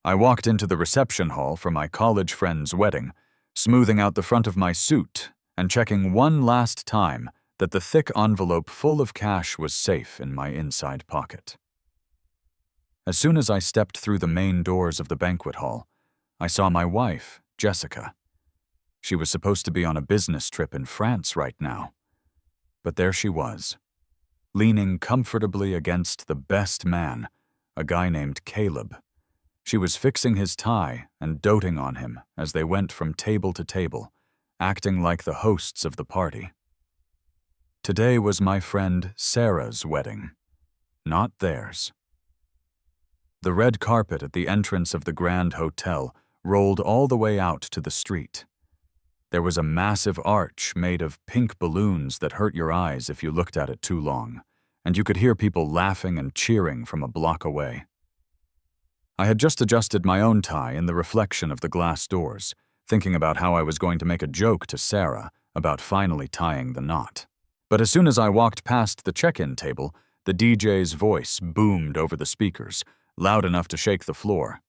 I walked into the reception hall for my college friend's wedding, smoothing out the front of my suit and checking one last time that the thick envelope full of cash was safe in my inside pocket. As soon as I stepped through the main doors of the banquet hall, I saw my wife, Jessica. She was supposed to be on a business trip in France right now. But there she was, leaning comfortably against the best man, a guy named Caleb. She was fixing his tie and doting on him as they went from table to table, acting like the hosts of the party. Today was my friend Sarah's wedding, not theirs. The red carpet at the entrance of the Grand Hotel rolled all the way out to the street. There was a massive arch made of pink balloons that hurt your eyes if you looked at it too long, and you could hear people laughing and cheering from a block away. I had just adjusted my own tie in the reflection of the glass doors, thinking about how I was going to make a joke to Sarah about finally tying the knot. But as soon as I walked past the check-in table, the DJ's voice boomed over the speakers, loud enough to shake the floor.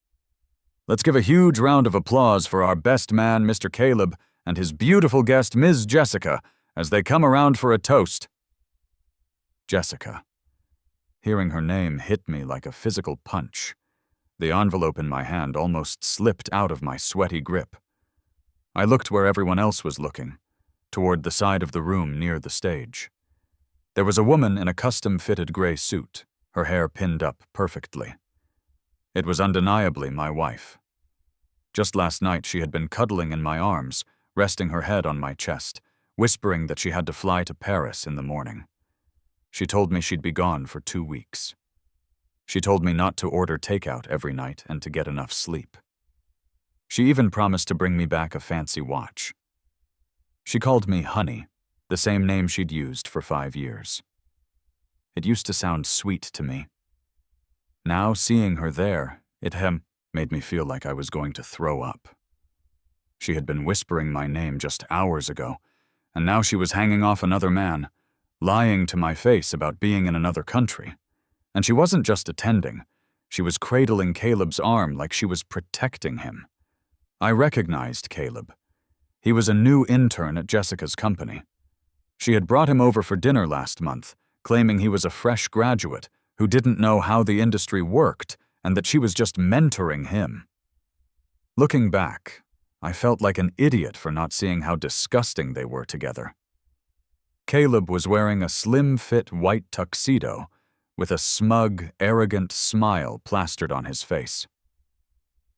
"Let's give a huge round of applause for our best man, Mr. Caleb, and his beautiful guest, Ms. Jessica, as they come around for a toast." Jessica. Hearing her name hit me like a physical punch. The envelope in my hand almost slipped out of my sweaty grip. I looked where everyone else was looking, toward the side of the room near the stage. There was a woman in a custom-fitted gray suit, her hair pinned up perfectly. It was undeniably my wife. Just last night she had been cuddling in my arms, resting her head on my chest, whispering that she had to fly to Paris in the morning. She told me she'd be gone for 2 weeks. She told me not to order takeout every night and to get enough sleep. She even promised to bring me back a fancy watch. She called me Honey, the same name she'd used for 5 years. It used to sound sweet to me. Now, seeing her there, it made me feel like I was going to throw up. She had been whispering my name just hours ago, and now she was hanging off another man, lying to my face about being in another country. And she wasn't just attending, she was cradling Caleb's arm like she was protecting him. I recognized Caleb. He was a new intern at Jessica's company. She had brought him over for dinner last month, claiming he was a fresh graduate who didn't know how the industry worked and that she was just mentoring him. Looking back, I felt like an idiot for not seeing how disgusting they were together. Caleb was wearing a slim-fit white tuxedo with a smug, arrogant smile plastered on his face.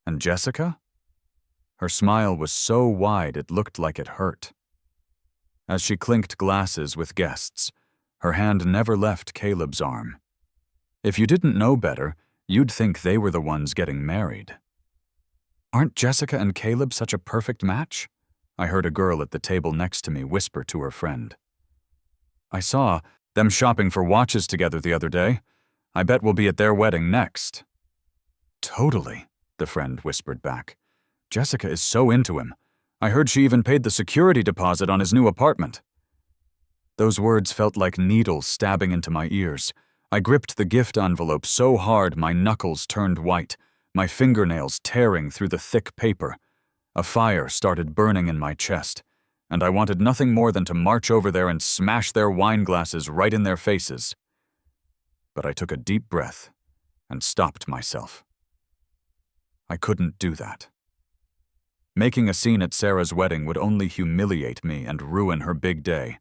And Jessica? Her smile was so wide it looked like it hurt. As she clinked glasses with guests, her hand never left Caleb's arm. If you didn't know better, you'd think they were the ones getting married. "Aren't Jessica and Caleb such a perfect match?" I heard a girl at the table next to me whisper to her friend. "I saw them shopping for watches together the other day. I bet we'll be at their wedding next." "Totally," the friend whispered back. "Jessica is so into him. I heard she even paid the security deposit on his new apartment." Those words felt like needles stabbing into my ears. I gripped the gift envelope so hard my knuckles turned white, my fingernails tearing through the thick paper. A fire started burning in my chest, and I wanted nothing more than to march over there and smash their wine glasses right in their faces. But I took a deep breath and stopped myself. I couldn't do that. Making a scene at Sarah's wedding would only humiliate me and ruin her big day.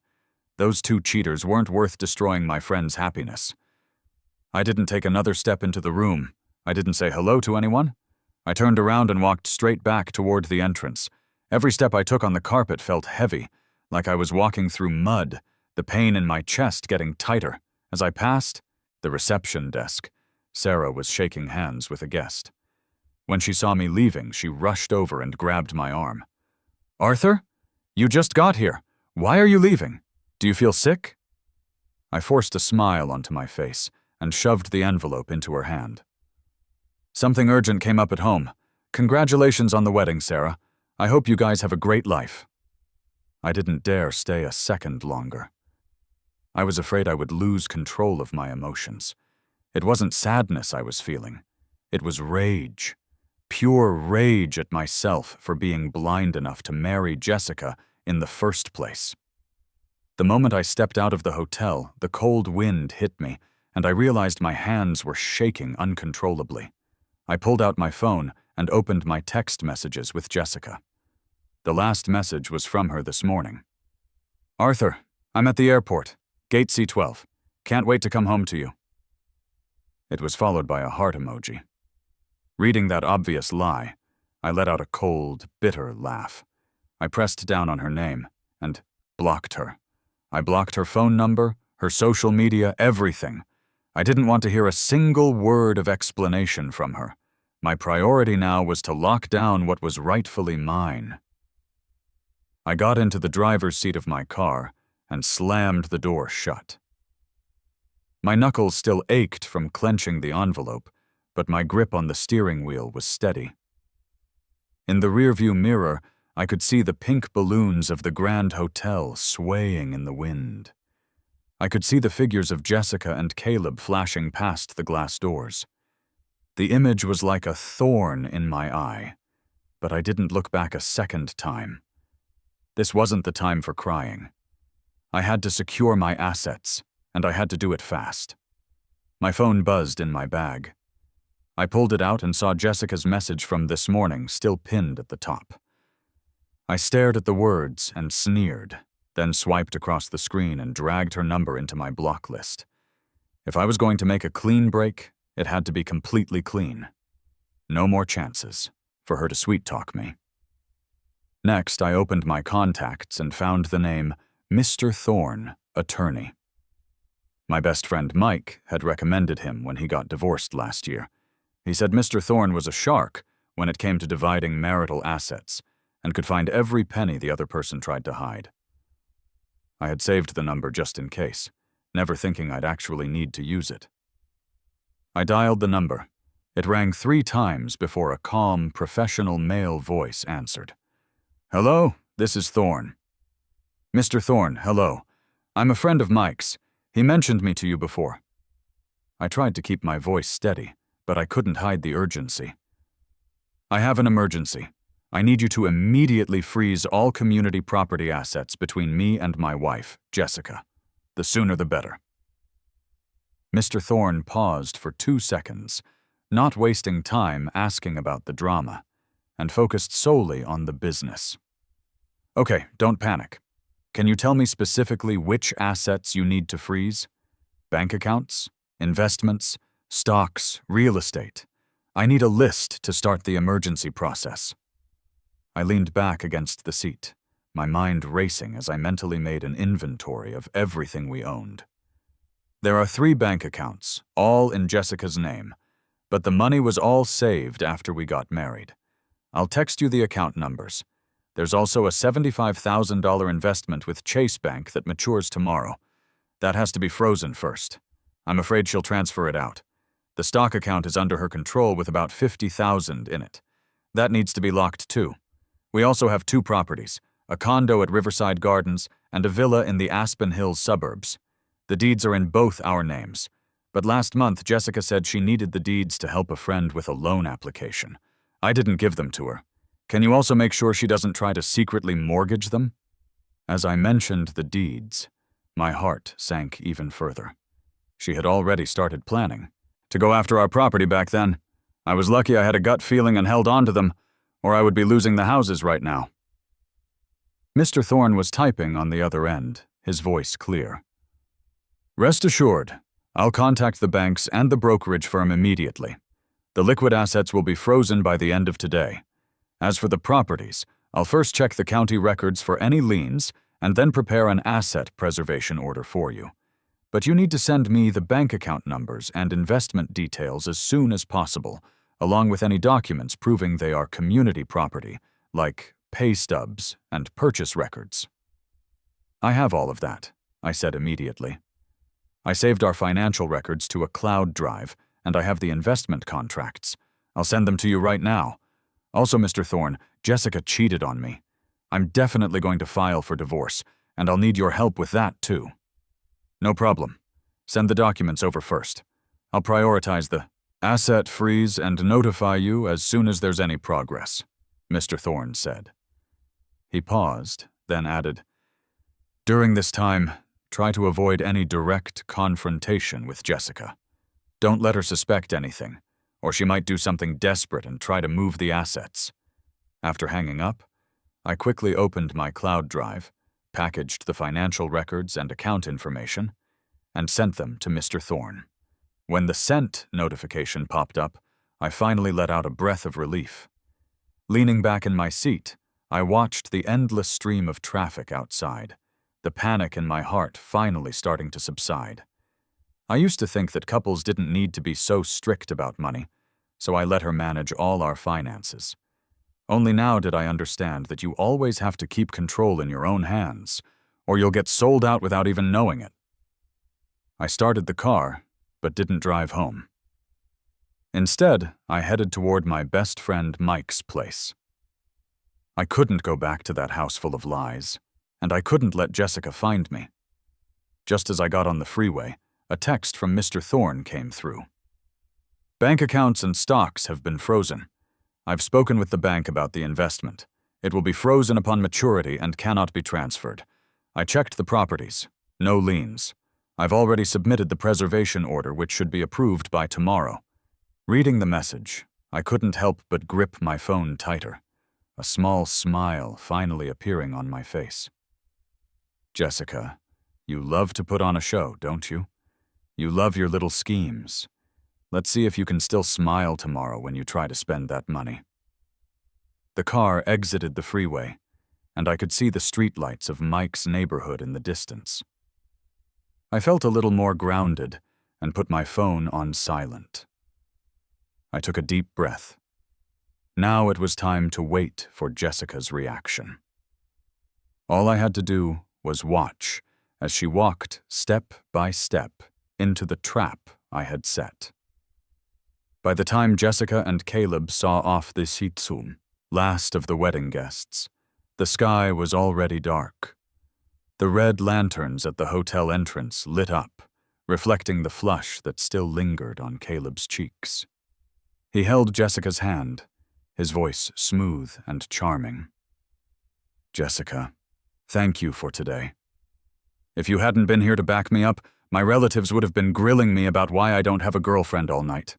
Those two cheaters weren't worth destroying my friend's happiness. I didn't take another step into the room. I didn't say hello to anyone. I turned around and walked straight back toward the entrance. Every step I took on the carpet felt heavy, like I was walking through mud, the pain in my chest getting tighter. As I passed the reception desk, Sarah was shaking hands with a guest. When she saw me leaving, she rushed over and grabbed my arm. "Arthur? You just got here. Why are you leaving? Do you feel sick?" I forced a smile onto my face and shoved the envelope into her hand. "Something urgent came up at home. Congratulations on the wedding, Sarah. I hope you guys have a great life." I didn't dare stay a second longer. I was afraid I would lose control of my emotions. It wasn't sadness I was feeling. It was rage. pure rage at myself for being blind enough to marry Jessica in the first place. The moment I stepped out of the hotel, the cold wind hit me, and I realized my hands were shaking uncontrollably. I pulled out my phone and opened my text messages with Jessica. The last message was from her this morning. "Arthur, I'm at the airport. Gate C12. Can't wait to come home to you." It was followed by a heart emoji. Reading that obvious lie, I let out a cold, bitter laugh. I pressed down on her name and blocked her. I blocked her phone number, her social media, everything. I didn't want to hear a single word of explanation from her. My priority now was to lock down what was rightfully mine. I got into the driver's seat of my car and slammed the door shut. My knuckles still ached from clenching the envelope, but my grip on the steering wheel was steady. In the rearview mirror, I could see the pink balloons of the Grand Hotel swaying in the wind. I could see the figures of Jessica and Caleb flashing past the glass doors. The image was like a thorn in my eye, but I didn't look back a second time. This wasn't the time for crying. I had to secure my assets, and I had to do it fast. My phone buzzed in my bag. I pulled it out and saw Jessica's message from this morning still pinned at the top. I stared at the words and sneered, then swiped across the screen and dragged her number into my block list. If I was going to make a clean break, it had to be completely clean. No more chances for her to sweet-talk me. Next, I opened my contacts and found the name Mr. Thorne, attorney. My best friend Mike had recommended him when he got divorced last year. He said Mr. Thorne was a shark when it came to dividing marital assets, and could find every penny the other person tried to hide. I had saved the number just in case, never thinking I'd actually need to use it. I dialed the number. It rang 3 times before a calm, professional male voice answered. "Hello, this is Thorne." "Mr. Thorne, hello. I'm a friend of Mike's. He mentioned me to you before." I tried to keep my voice steady, but I couldn't hide the urgency. "I have an emergency. I need you to immediately freeze all community property assets between me and my wife, Jessica. The sooner the better." Mr. Thorne paused for 2 seconds, not wasting time asking about the drama, and focused solely on the business. "Okay, don't panic. Can you tell me specifically which assets you need to freeze? Bank accounts, investments, stocks, real estate. I need a list to start the emergency process." I leaned back against the seat, my mind racing as I mentally made an inventory of everything we owned. There are 3 bank accounts, all in Jessica's name, but the money was all saved after we got married. I'll text you the account numbers. There's also a $75,000 investment with Chase Bank that matures tomorrow. That has to be frozen first. I'm afraid she'll transfer it out. The stock account is under her control with about $50,000 in it. That needs to be locked too. We also have 2 properties, a condo at Riverside Gardens and a villa in the Aspen Hills suburbs. The deeds are in both our names, but last month Jessica said she needed the deeds to help a friend with a loan application. I didn't give them to her. Can you also make sure she doesn't try to secretly mortgage them? As I mentioned the deeds, my heart sank even further. She had already started planning. To go after our property back then. I was lucky I had a gut feeling and held on to them, or I would be losing the houses right now. Mr. Thorne was typing on the other end, his voice clear. "Rest assured, I'll contact the banks and the brokerage firm immediately. The liquid assets will be frozen by the end of today. As for the properties, I'll first check the county records for any liens and then prepare an asset preservation order for you. But you need to send me the bank account numbers and investment details as soon as possible, along with any documents proving they are community property, like pay stubs and purchase records." "I have all of that," I said immediately. "I saved our financial records to a cloud drive, and I have the investment contracts. I'll send them to you right now. Also, Mr. Thorne, Jessica cheated on me. I'm definitely going to file for divorce, and I'll need your help with that too." "No problem. Send the documents over first. I'll prioritize the Asset freeze and notify you as soon as there's any progress, Mr. Thorne said. He paused, then added, During this time, try to avoid any direct confrontation with Jessica. Don't let her suspect anything, or she might do something desperate and try to move the assets. After hanging up, I quickly opened my cloud drive, packaged the financial records and account information, and sent them to Mr. Thorne. When the sent notification popped up, I finally let out a breath of relief. Leaning back in my seat, I watched the endless stream of traffic outside, the panic in my heart finally starting to subside. I used to think that couples didn't need to be so strict about money, so I let her manage all our finances. Only now did I understand that you always have to keep control in your own hands, or you'll get sold out without even knowing it. I started the car, but didn't drive home. Instead, I headed toward my best friend Mike's place. I couldn't go back to that house full of lies, and I couldn't let Jessica find me. Just as I got on the freeway, a text from Mr. Thorne came through. Bank accounts and stocks have been frozen. I've spoken with the bank about the investment. It will be frozen upon maturity and cannot be transferred. I checked the properties. No liens. I've already submitted the preservation order, which should be approved by tomorrow. Reading the message, I couldn't help but grip my phone tighter, a small smile finally appearing on my face. Jessica, you love to put on a show, don't you? You love your little schemes. Let's see if you can still smile tomorrow when you try to spend that money. The car exited the freeway, and I could see the streetlights of Mike's neighborhood in the distance. I felt a little more grounded and put my phone on silent. I took a deep breath. Now it was time to wait for Jessica's reaction. All I had to do was watch as she walked step by step into the trap I had set. By the time Jessica and Caleb saw off the Sitsum, last of the wedding guests, the sky was already dark. The red lanterns at the hotel entrance lit up, reflecting the flush that still lingered on Caleb's cheeks. He held Jessica's hand, his voice smooth and charming. Jessica, thank you for today. If you hadn't been here to back me up, my relatives would have been grilling me about why I don't have a girlfriend all night.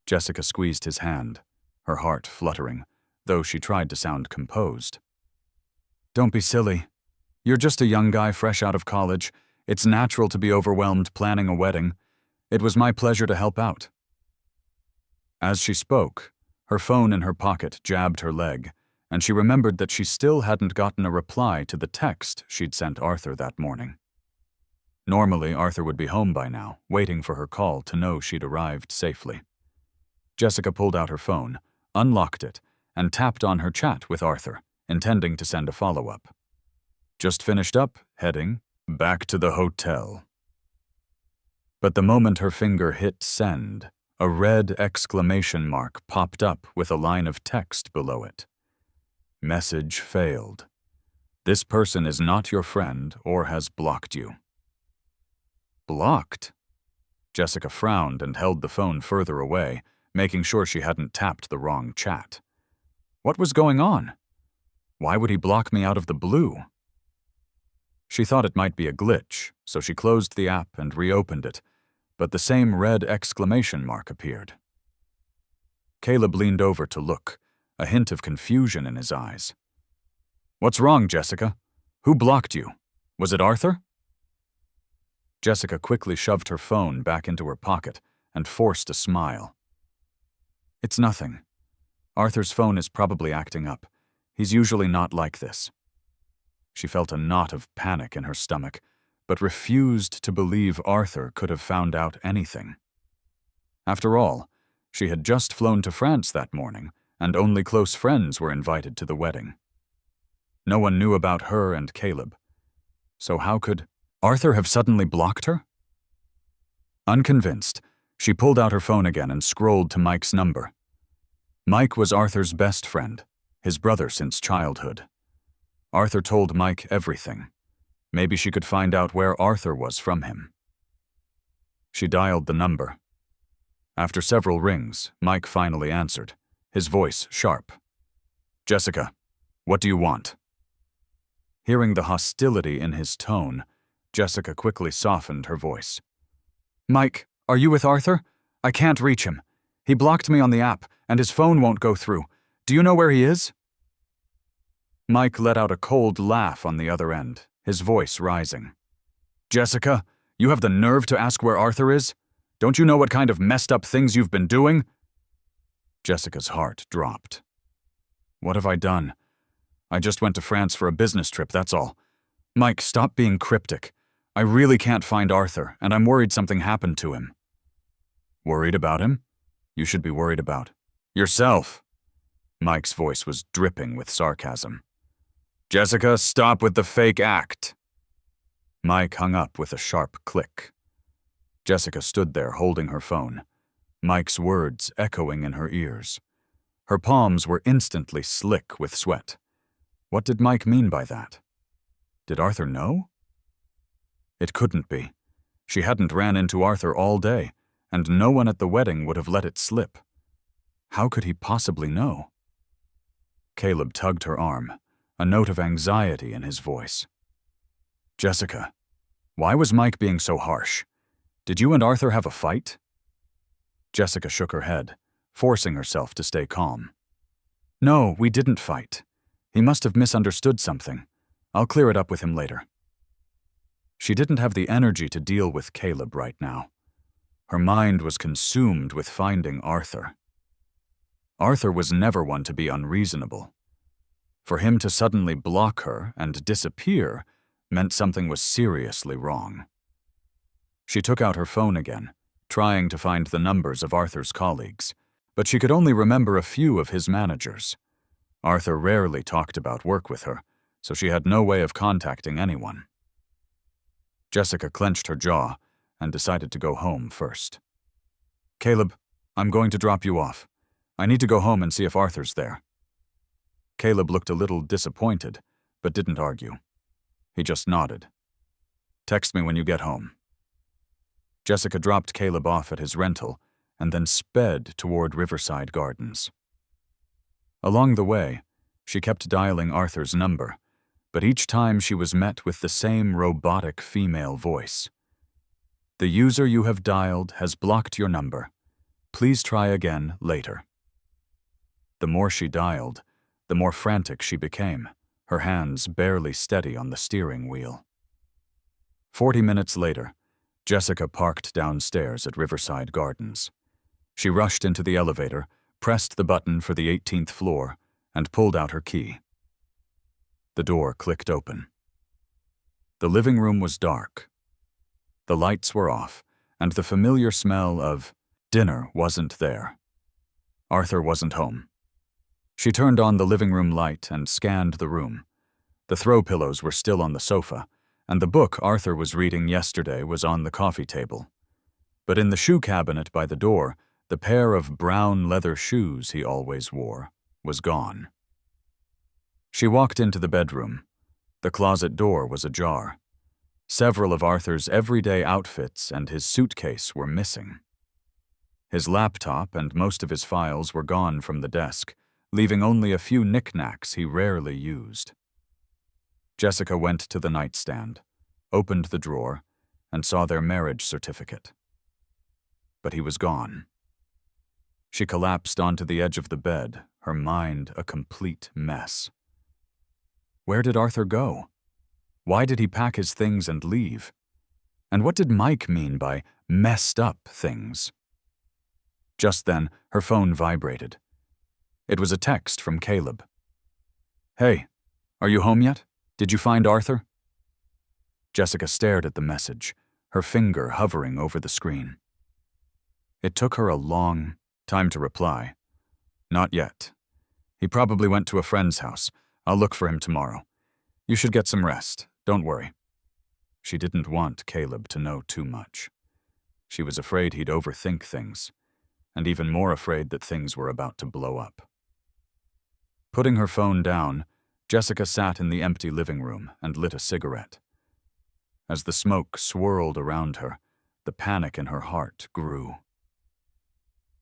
Jessica squeezed his hand, her heart fluttering, though she tried to sound composed. Don't be silly. You're just a young guy fresh out of college. It's natural to be overwhelmed planning a wedding. It was my pleasure to help out. As she spoke, her phone in her pocket jabbed her leg, and she remembered that she still hadn't gotten a reply to the text she'd sent Arthur that morning. Normally, Arthur would be home by now, waiting for her call to know she'd arrived safely. Jessica pulled out her phone, unlocked it, and tapped on her chat with Arthur, intending to send a follow-up. Just finished up, heading back to the hotel. But the moment her finger hit send, a red exclamation mark popped up with a line of text below it. Message failed. This person is not your friend or has blocked you. Blocked? Jessica frowned and held the phone further away, making sure she hadn't tapped the wrong chat. What was going on? Why would he block me out of the blue? She thought it might be a glitch, so she closed the app and reopened it, but the same red exclamation mark appeared. Caleb leaned over to look, a hint of confusion in his eyes. What's wrong, Jessica? Who blocked you? Was it Arthur? Jessica quickly shoved her phone back into her pocket and forced a smile. It's nothing. Arthur's phone is probably acting up. He's usually not like this. She felt a knot of panic in her stomach, but refused to believe Arthur could have found out anything. After all, she had just flown to France that morning, and only close friends were invited to the wedding. No one knew about her and Caleb. So how could Arthur have suddenly blocked her? Unconvinced, she pulled out her phone again and scrolled to Mike's number. Mike was Arthur's best friend, his brother since childhood. Arthur told Mike everything. Maybe she could find out where Arthur was from him. She dialed the number. After several rings, Mike finally answered, his voice sharp. "Jessica, what do you want?" Hearing the hostility in his tone, Jessica quickly softened her voice. "Mike, are you with Arthur? I can't reach him. He blocked me on the app, and his phone won't go through. Do you know where he is?" Mike let out a cold laugh on the other end, his voice rising. "Jessica, you have the nerve to ask where Arthur is? Don't you know what kind of messed up things you've been doing?" Jessica's heart dropped. "What have I done? I just went to France for a business trip, that's all. Mike, stop being cryptic. I really can't find Arthur, and I'm worried something happened to him." "Worried about him? You should be worried about yourself." Mike's voice was dripping with sarcasm. "Jessica, stop with the fake act." Mike hung up with a sharp click. Jessica stood there holding her phone, Mike's words echoing in her ears. Her palms were instantly slick with sweat. What did Mike mean by that? Did Arthur know? It couldn't be. She hadn't ran into Arthur all day, and no one at the wedding would have let it slip. How could he possibly know? Caleb tugged her arm, a note of anxiety in his voice. "Jessica, why was Mike being so harsh? Did you and Arthur have a fight?" Jessica shook her head, forcing herself to stay calm. "No, we didn't fight. He must have misunderstood something. I'll clear it up with him later." She didn't have the energy to deal with Caleb right now. Her mind was consumed with finding Arthur. Arthur was never one to be unreasonable. For him to suddenly block her and disappear meant something was seriously wrong. She took out her phone again, trying to find the numbers of Arthur's colleagues, but she could only remember a few of his managers. Arthur rarely talked about work with her, so she had no way of contacting anyone. Jessica clenched her jaw and decided to go home first. "Caleb, I'm going to drop you off. I need to go home and see if Arthur's there." Caleb looked a little disappointed, but didn't argue. He just nodded. "Text me when you get home." Jessica dropped Caleb off at his rental and then sped toward Riverside Gardens. Along the way, she kept dialing Arthur's number, but each time she was met with the same robotic female voice. "The user you have dialed has blocked your number. Please try again later." The more she dialed, the more frantic she became, her hands barely steady on the steering wheel. 40 minutes later, Jessica parked downstairs at Riverside Gardens. She rushed into the elevator, pressed the button for the 18th floor, and pulled out her key. The door clicked open. The living room was dark. The lights were off, and the familiar smell of dinner wasn't there. Arthur wasn't home. She turned on the living room light and scanned the room. The throw pillows were still on the sofa, and the book Arthur was reading yesterday was on the coffee table. But in the shoe cabinet by the door, the pair of brown leather shoes he always wore was gone. She walked into the bedroom. The closet door was ajar. Several of Arthur's everyday outfits and his suitcase were missing. His laptop and most of his files were gone from the desk, leaving only a few knickknacks he rarely used. Jessica went to the nightstand, opened the drawer, and saw their marriage certificate. But he was gone. She collapsed onto the edge of the bed, her mind a complete mess. Where did Arthur go? Why did he pack his things and leave? And what did Mike mean by messed up things? Just then, her phone vibrated. It was a text from Caleb. "Hey, are you home yet? Did you find Arthur?" Jessica stared at the message, her finger hovering over the screen. It took her a long time to reply. "Not yet. He probably went to a friend's house. I'll look for him tomorrow. You should get some rest. Don't worry." She didn't want Caleb to know too much. She was afraid he'd overthink things, and even more afraid that things were about to blow up. Putting her phone down, Jessica sat in the empty living room and lit a cigarette. As the smoke swirled around her, the panic in her heart grew.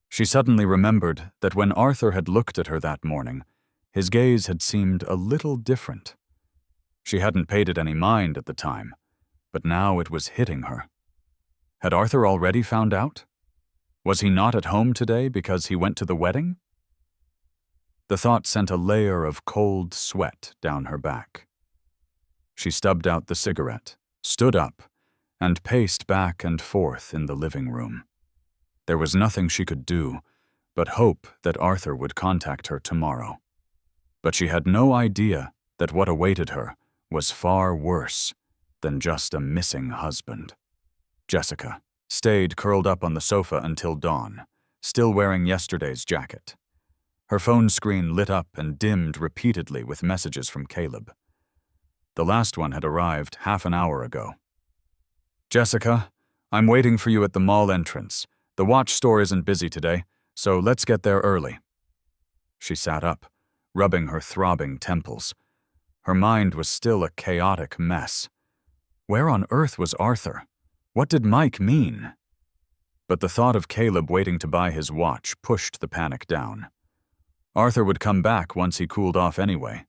She suddenly remembered that when Arthur had looked at her that morning, his gaze had seemed a little different. She hadn't paid it any mind at the time, but now it was hitting her. Had Arthur already found out? Was he not at home today because he went to the wedding? The thought sent a layer of cold sweat down her back. She stubbed out the cigarette, stood up, and paced back and forth in the living room. There was nothing she could do but hope that Arthur would contact her tomorrow. But she had no idea that what awaited her was far worse than just a missing husband. Jessica stayed curled up on the sofa until dawn, still wearing yesterday's jacket. Her phone screen lit up and dimmed repeatedly with messages from Caleb. The last one had arrived half an hour ago. "Jessica, I'm waiting for you at the mall entrance. The watch store isn't busy today, so let's get there early." She sat up, rubbing her throbbing temples. Her mind was still a chaotic mess. Where on earth was Arthur? What did Mike mean? But the thought of Caleb waiting to buy his watch pushed the panic down. Arthur would come back once he cooled off anyway.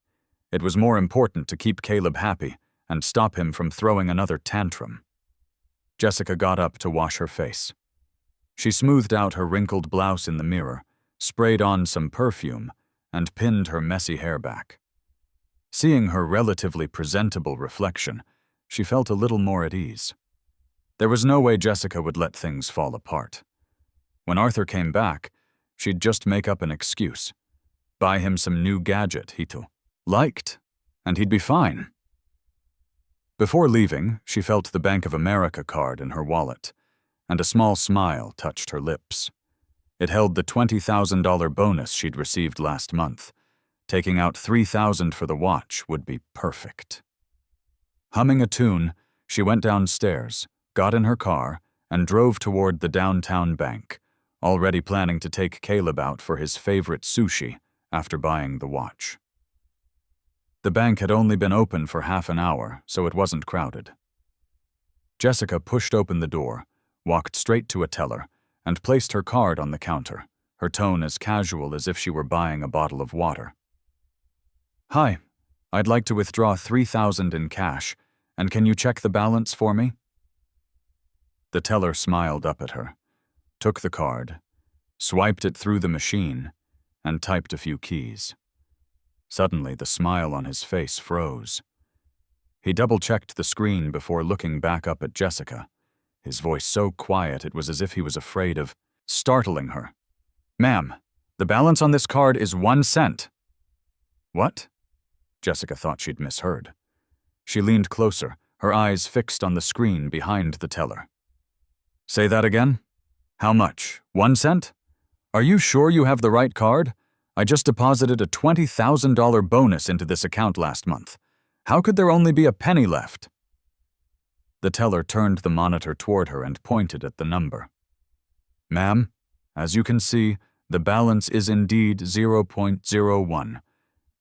It was more important to keep Caleb happy and stop him from throwing another tantrum. Jessica got up to wash her face. She smoothed out her wrinkled blouse in the mirror, sprayed on some perfume, and pinned her messy hair back. Seeing her relatively presentable reflection, she felt a little more at ease. There was no way Jessica would let things fall apart. When Arthur came back, she'd just make up an excuse. Buy him some new gadget he liked, and he'd be fine. Before leaving, she felt the Bank of America card in her wallet, and a small smile touched her lips. It held the $20,000 bonus she'd received last month. Taking out $3,000 for the watch would be perfect. Humming a tune, she went downstairs, got in her car, and drove toward the downtown bank, already planning to take Caleb out for his favorite sushi after buying the watch. The bank had only been open for half an hour, so it wasn't crowded. Jessica pushed open the door, walked straight to a teller, and placed her card on the counter, her tone as casual as if she were buying a bottle of water. "Hi, I'd like to withdraw $3,000 in cash, and can you check the balance for me?" The teller smiled up at her, took the card, swiped it through the machine, and typed a few keys. Suddenly, the smile on his face froze. He double-checked the screen before looking back up at Jessica, his voice so quiet it was as if he was afraid of startling her. "Ma'am, the balance on this card is 1 cent. "What?" Jessica thought she'd misheard. She leaned closer, her eyes fixed on the screen behind the teller. "Say that again? How much? 1 cent? Are you sure you have the right card? I just deposited a $20,000 bonus into this account last month. How could there only be a penny left?" The teller turned the monitor toward her and pointed at the number. "Ma'am, as you can see, the balance is indeed 0.01.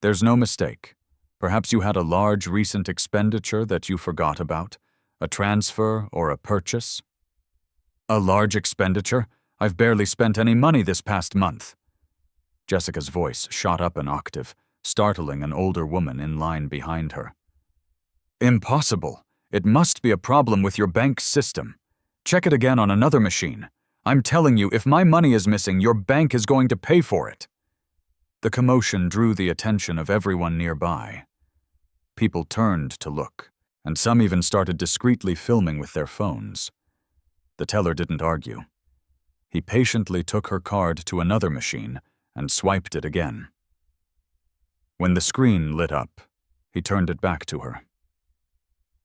There's no mistake. Perhaps you had a large recent expenditure that you forgot about, a transfer or a purchase." "A large expenditure? I've barely spent any money this past month." Jessica's voice shot up an octave, startling an older woman in line behind her. "Impossible. It must be a problem with your bank's system. Check it again on another machine. I'm telling you, if my money is missing, your bank is going to pay for it." The commotion drew the attention of everyone nearby. People turned to look, and some even started discreetly filming with their phones. The teller didn't argue. He patiently took her card to another machine and swiped it again. When the screen lit up, he turned it back to her.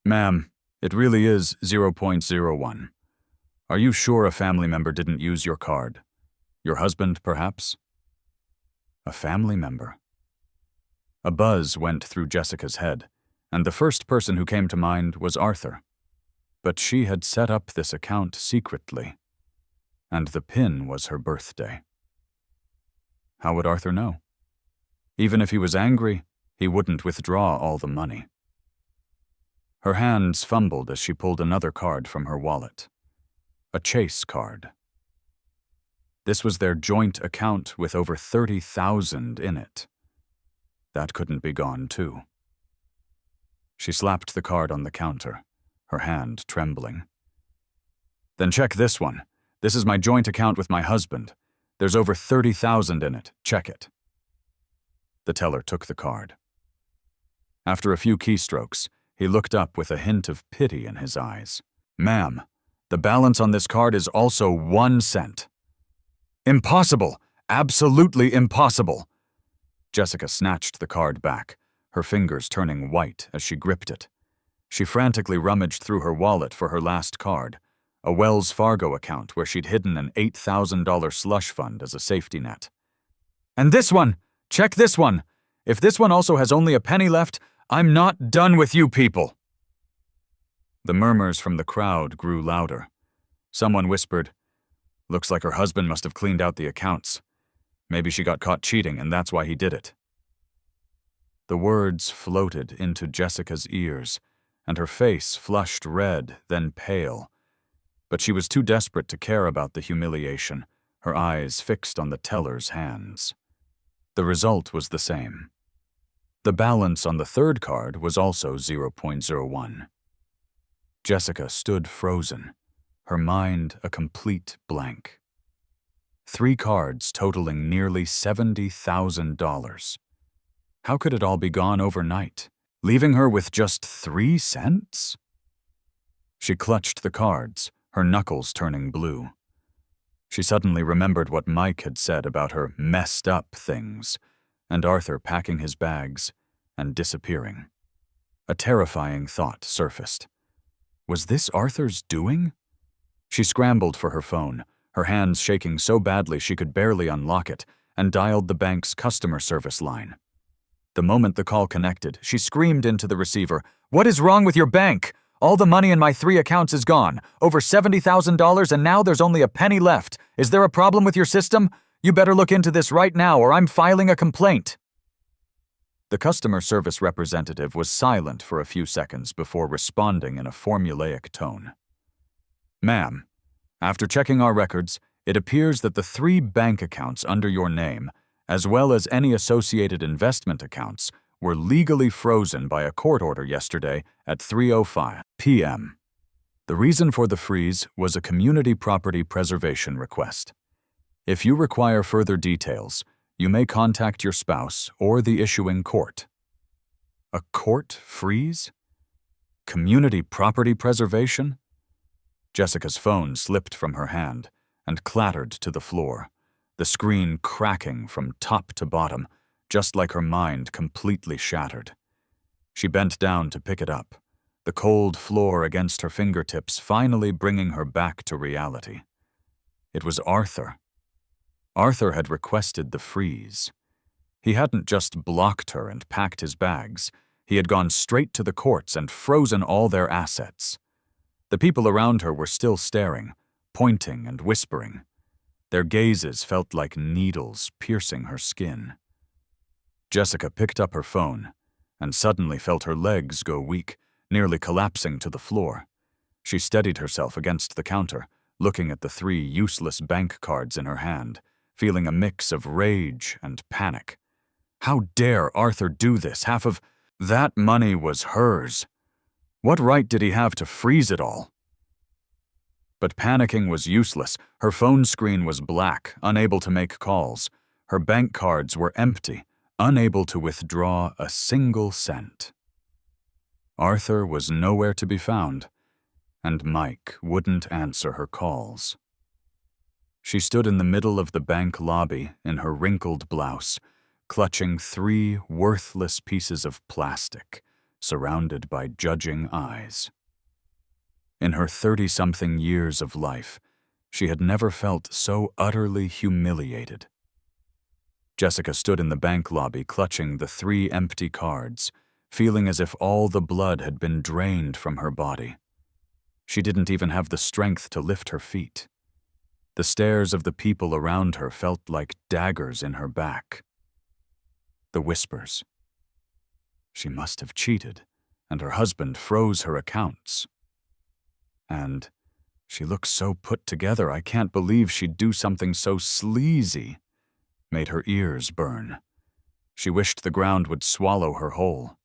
"Ma'am, it really is 0.01. Are you sure a family member didn't use your card? Your husband, perhaps?" A family member. A buzz went through Jessica's head, and the first person who came to mind was Arthur. But she had set up this account secretly, and the PIN was her birthday. How would Arthur know? Even if he was angry, he wouldn't withdraw all the money. Her hands fumbled as she pulled another card from her wallet. A Chase card. This was their joint account with over $30,000 in it. That couldn't be gone, too. She slapped the card on the counter, her hand trembling. Then check this one. This is my joint account with my husband. There's over $30,000 in it. Check it. The teller took the card. After a few keystrokes, he looked up with a hint of pity in his eyes. "Ma'am, the balance on this card is also 1 cent. Impossible! Absolutely impossible!" Jessica snatched the card back, her fingers turning white as she gripped it. She frantically rummaged through her wallet for her last card, a Wells Fargo account where she'd hidden an $8,000 slush fund as a safety net. "And this one! Check this one! If this one also has only a penny left, I'm not done with you people!" The murmurs from the crowd grew louder. Someone whispered, "Looks like her husband must have cleaned out the accounts. Maybe she got caught cheating and that's why he did it." The words floated into Jessica's ears, and her face flushed red, then pale. But she was too desperate to care about the humiliation, her eyes fixed on the teller's hands. The result was the same. The balance on the third card was also 0.01. Jessica stood frozen, her mind a complete blank. 3 cards totaling nearly $70,000. How could it all be gone overnight, leaving her with just 3 cents? She clutched the cards, her knuckles turning blue. She suddenly remembered what Mike had said about her messed up things, and Arthur packing his bags and disappearing. A terrifying thought surfaced. Was this Arthur's doing? She scrambled for her phone, her hands shaking so badly she could barely unlock it, and dialed the bank's customer service line. The moment the call connected, she screamed into the receiver, "What is wrong with your bank? All the money in my 3 accounts is gone, over $70,000, and now there's only a penny left. Is there a problem with your system? You better look into this right now or I'm filing a complaint." The customer service representative was silent for a few seconds before responding in a formulaic tone. "Ma'am, after checking our records, it appears that the 3 bank accounts under your name, as well as any associated investment accounts, were legally frozen by a court order yesterday at 3:05 p.m. The reason for the freeze was a community property preservation request. If you require further details, you may contact your spouse or the issuing court." A court freeze? Community property preservation? Jessica's phone slipped from her hand and clattered to the floor, the screen cracking from top to bottom, just like her mind completely shattered. She bent down to pick it up, the cold floor against her fingertips finally bringing her back to reality. It was Arthur. Arthur had requested the freeze. He hadn't just blocked her and packed his bags. He had gone straight to the courts and frozen all their assets. The people around her were still staring, pointing and whispering. Their gazes felt like needles piercing her skin. Jessica picked up her phone and suddenly felt her legs go weak, nearly collapsing to the floor. She steadied herself against the counter, looking at the 3 useless bank cards in her hand, feeling a mix of rage and panic. How dare Arthur do this? Half of that money was hers. What right did he have to freeze it all? But panicking was useless. Her phone screen was black, unable to make calls. Her bank cards were empty, unable to withdraw a single cent. Arthur was nowhere to be found, and Mike wouldn't answer her calls. She stood in the middle of the bank lobby in her wrinkled blouse, clutching 3 worthless pieces of plastic, surrounded by judging eyes. In her 30-something years of life, she had never felt so utterly humiliated. Jessica stood in the bank lobby clutching the 3 empty cards, feeling as if all the blood had been drained from her body. She didn't even have the strength to lift her feet. The stares of the people around her felt like daggers in her back. The whispers. She must have cheated, and her husband froze her accounts. And She looks so put together, I can't believe she'd do something so sleazy. Made her ears burn. She wished the ground would swallow her whole.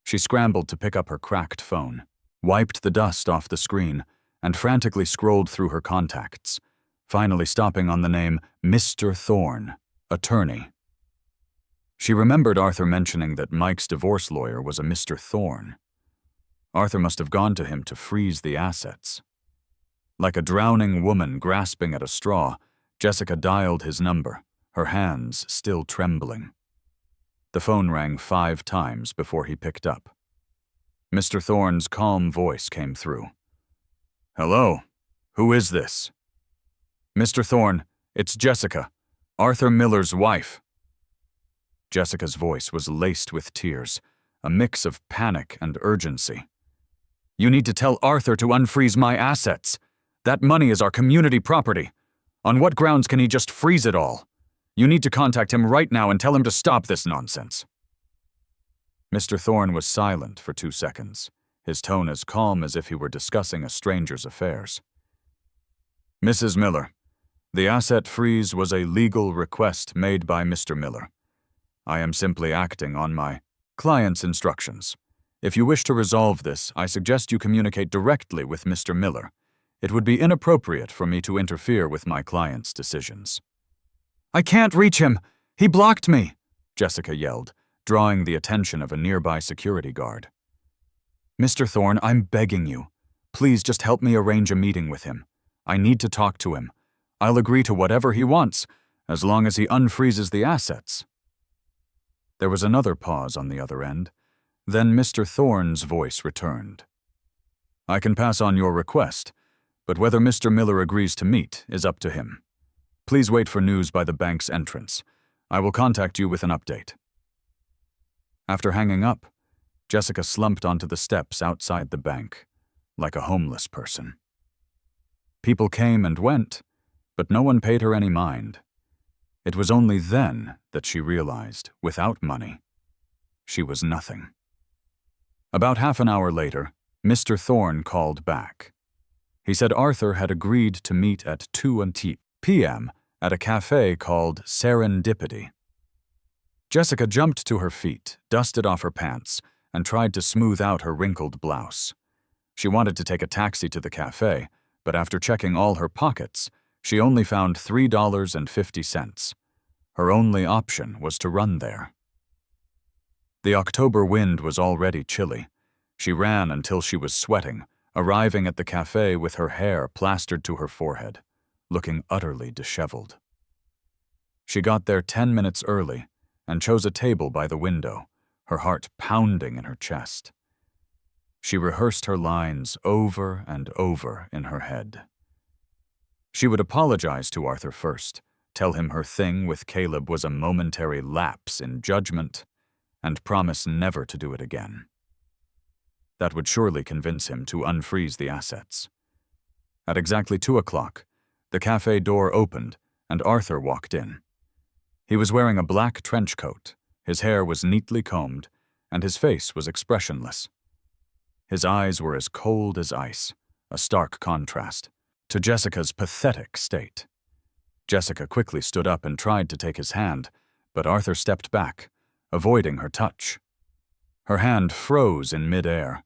She scrambled to pick up her cracked phone, wiped the dust off the screen, and frantically scrolled through her contacts, finally stopping on the name Mr. Thorne, attorney. She remembered Arthur mentioning that Mike's divorce lawyer was a Mr. Thorne. Arthur must have gone to him to freeze the assets. Like a drowning woman grasping at a straw, Jessica dialed his number, her hands still trembling. The phone rang 5 times before he picked up. Mr. Thorne's calm voice came through. "Hello, who is this?" "Mr. Thorne, it's Jessica, Arthur Miller's wife." Jessica's voice was laced with tears, a mix of panic and urgency. "You need to tell Arthur to unfreeze my assets. That money is our community property. On what grounds can he just freeze it all? You need to contact him right now and tell him to stop this nonsense." Mr. Thorne was silent for 2 seconds, his tone as calm as if he were discussing a stranger's affairs. "Mrs. Miller, the asset freeze was a legal request made by Mr. Miller. I am simply acting on my client's instructions. If you wish to resolve this, I suggest you communicate directly with Mr. Miller. It would be inappropriate for me to interfere with my client's decisions." "I can't reach him! He blocked me!" Jessica yelled, drawing the attention of a nearby security guard. "Mr. Thorne, I'm begging you. Please just help me arrange a meeting with him. I need to talk to him. I'll agree to whatever he wants, as long as he unfreezes the assets." There was another pause on the other end. Then Mr. Thorne's voice returned. "I can pass on your request, but whether Mr. Miller agrees to meet is up to him. Please wait for news by the bank's entrance. I will contact you with an update." After hanging up, Jessica slumped onto the steps outside the bank, like a homeless person. People came and went, but no one paid her any mind. It was only then that she realized, without money, she was nothing. About half an hour later, Mr. Thorne called back. He said Arthur had agreed to meet at 2 p.m. at a cafe called Serendipity. Jessica jumped to her feet, dusted off her pants, and tried to smooth out her wrinkled blouse. She wanted to take a taxi to the cafe, but after checking all her pockets, she only found $3.50. Her only option was to run there. The October wind was already chilly. She ran until she was sweating, arriving at the cafe with her hair plastered to her forehead, looking utterly disheveled. She got there 10 minutes early and chose a table by the window, her heart pounding in her chest. She rehearsed her lines over and over in her head. She would apologize to Arthur first, tell him her thing with Caleb was a momentary lapse in judgment, and promise never to do it again. That would surely convince him to unfreeze the assets. At exactly 2 o'clock, the cafe door opened and Arthur walked in. He was wearing a black trench coat, his hair was neatly combed, and his face was expressionless. His eyes were as cold as ice, a stark contrast to Jessica's pathetic state. Jessica quickly stood up and tried to take his hand, but Arthur stepped back, avoiding her touch. Her hand froze in midair.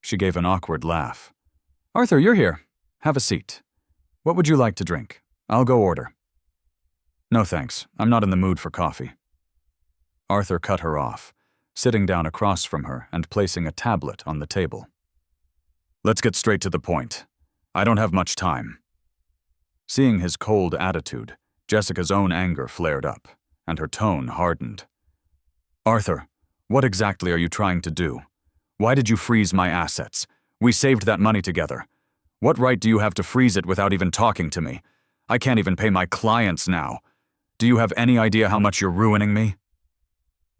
She gave an awkward laugh. "Arthur, you're here. Have a seat. What would you like to drink? I'll go order." "No thanks, I'm not in the mood for coffee." Arthur cut her off, sitting down across from her and placing a tablet on the table. "Let's get straight to the point. I don't have much time." Seeing his cold attitude, Jessica's own anger flared up, and her tone hardened. "Arthur, what exactly are you trying to do? Why did you freeze my assets? We saved that money together. What right do you have to freeze it without even talking to me? I can't even pay my clients now. Do you have any idea how much you're ruining me?"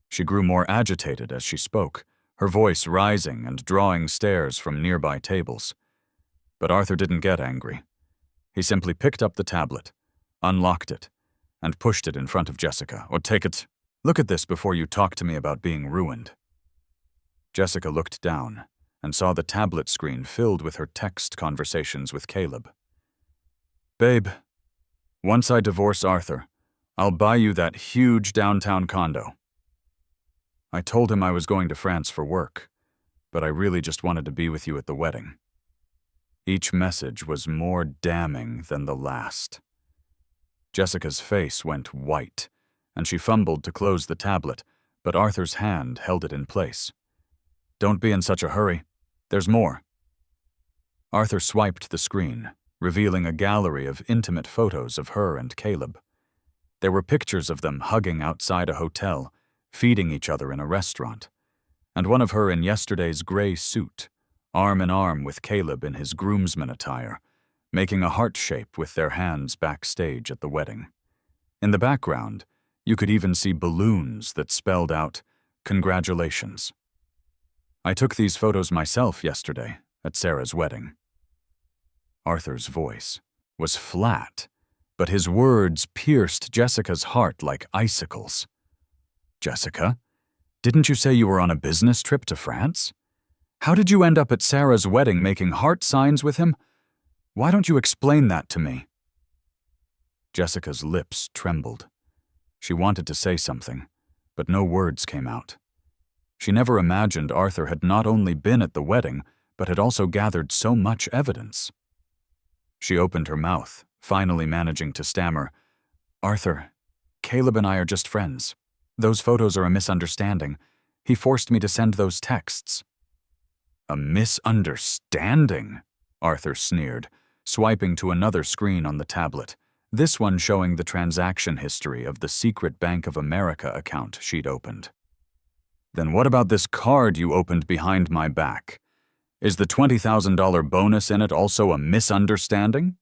She grew more agitated as she spoke, her voice rising and drawing stares from nearby tables. But Arthur didn't get angry. He simply picked up the tablet, unlocked it, and pushed it in front of Jessica. "Or take it. Look at this before you talk to me about being ruined." Jessica looked down and saw the tablet screen filled with her text conversations with Caleb. "Babe, once I divorce Arthur, I'll buy you that huge downtown condo." I told him I was going to France for work, but I really just wanted to be with you at the wedding. Each message was more damning than the last. Jessica's face went white, and she fumbled to close the tablet, but Arthur's hand held it in place. "Don't be in such a hurry. There's more." Arthur swiped the screen, revealing a gallery of intimate photos of her and Caleb. There were pictures of them hugging outside a hotel, feeding each other in a restaurant, and one of her in yesterday's gray suit, arm in arm with Caleb in his groomsman attire, making a heart shape with their hands backstage at the wedding. In the background, you could even see balloons that spelled out, "Congratulations." "I took these photos myself yesterday at Sarah's wedding." Arthur's voice was flat, but his words pierced Jessica's heart like icicles. "Jessica, didn't you say you were on a business trip to France? How did you end up at Sarah's wedding making heart signs with him? Why don't you explain that to me?" Jessica's lips trembled. She wanted to say something, but no words came out. She never imagined Arthur had not only been at the wedding, but had also gathered so much evidence. She opened her mouth, finally managing to stammer, "Arthur, Caleb and I are just friends. Those photos are a misunderstanding. He forced me to send those texts." "A misunderstanding?" Arthur sneered, swiping to another screen on the tablet, this one showing the transaction history of the secret Bank of America account she'd opened. "Then what about this card you opened behind my back? Is the $20,000 bonus in it also a misunderstanding?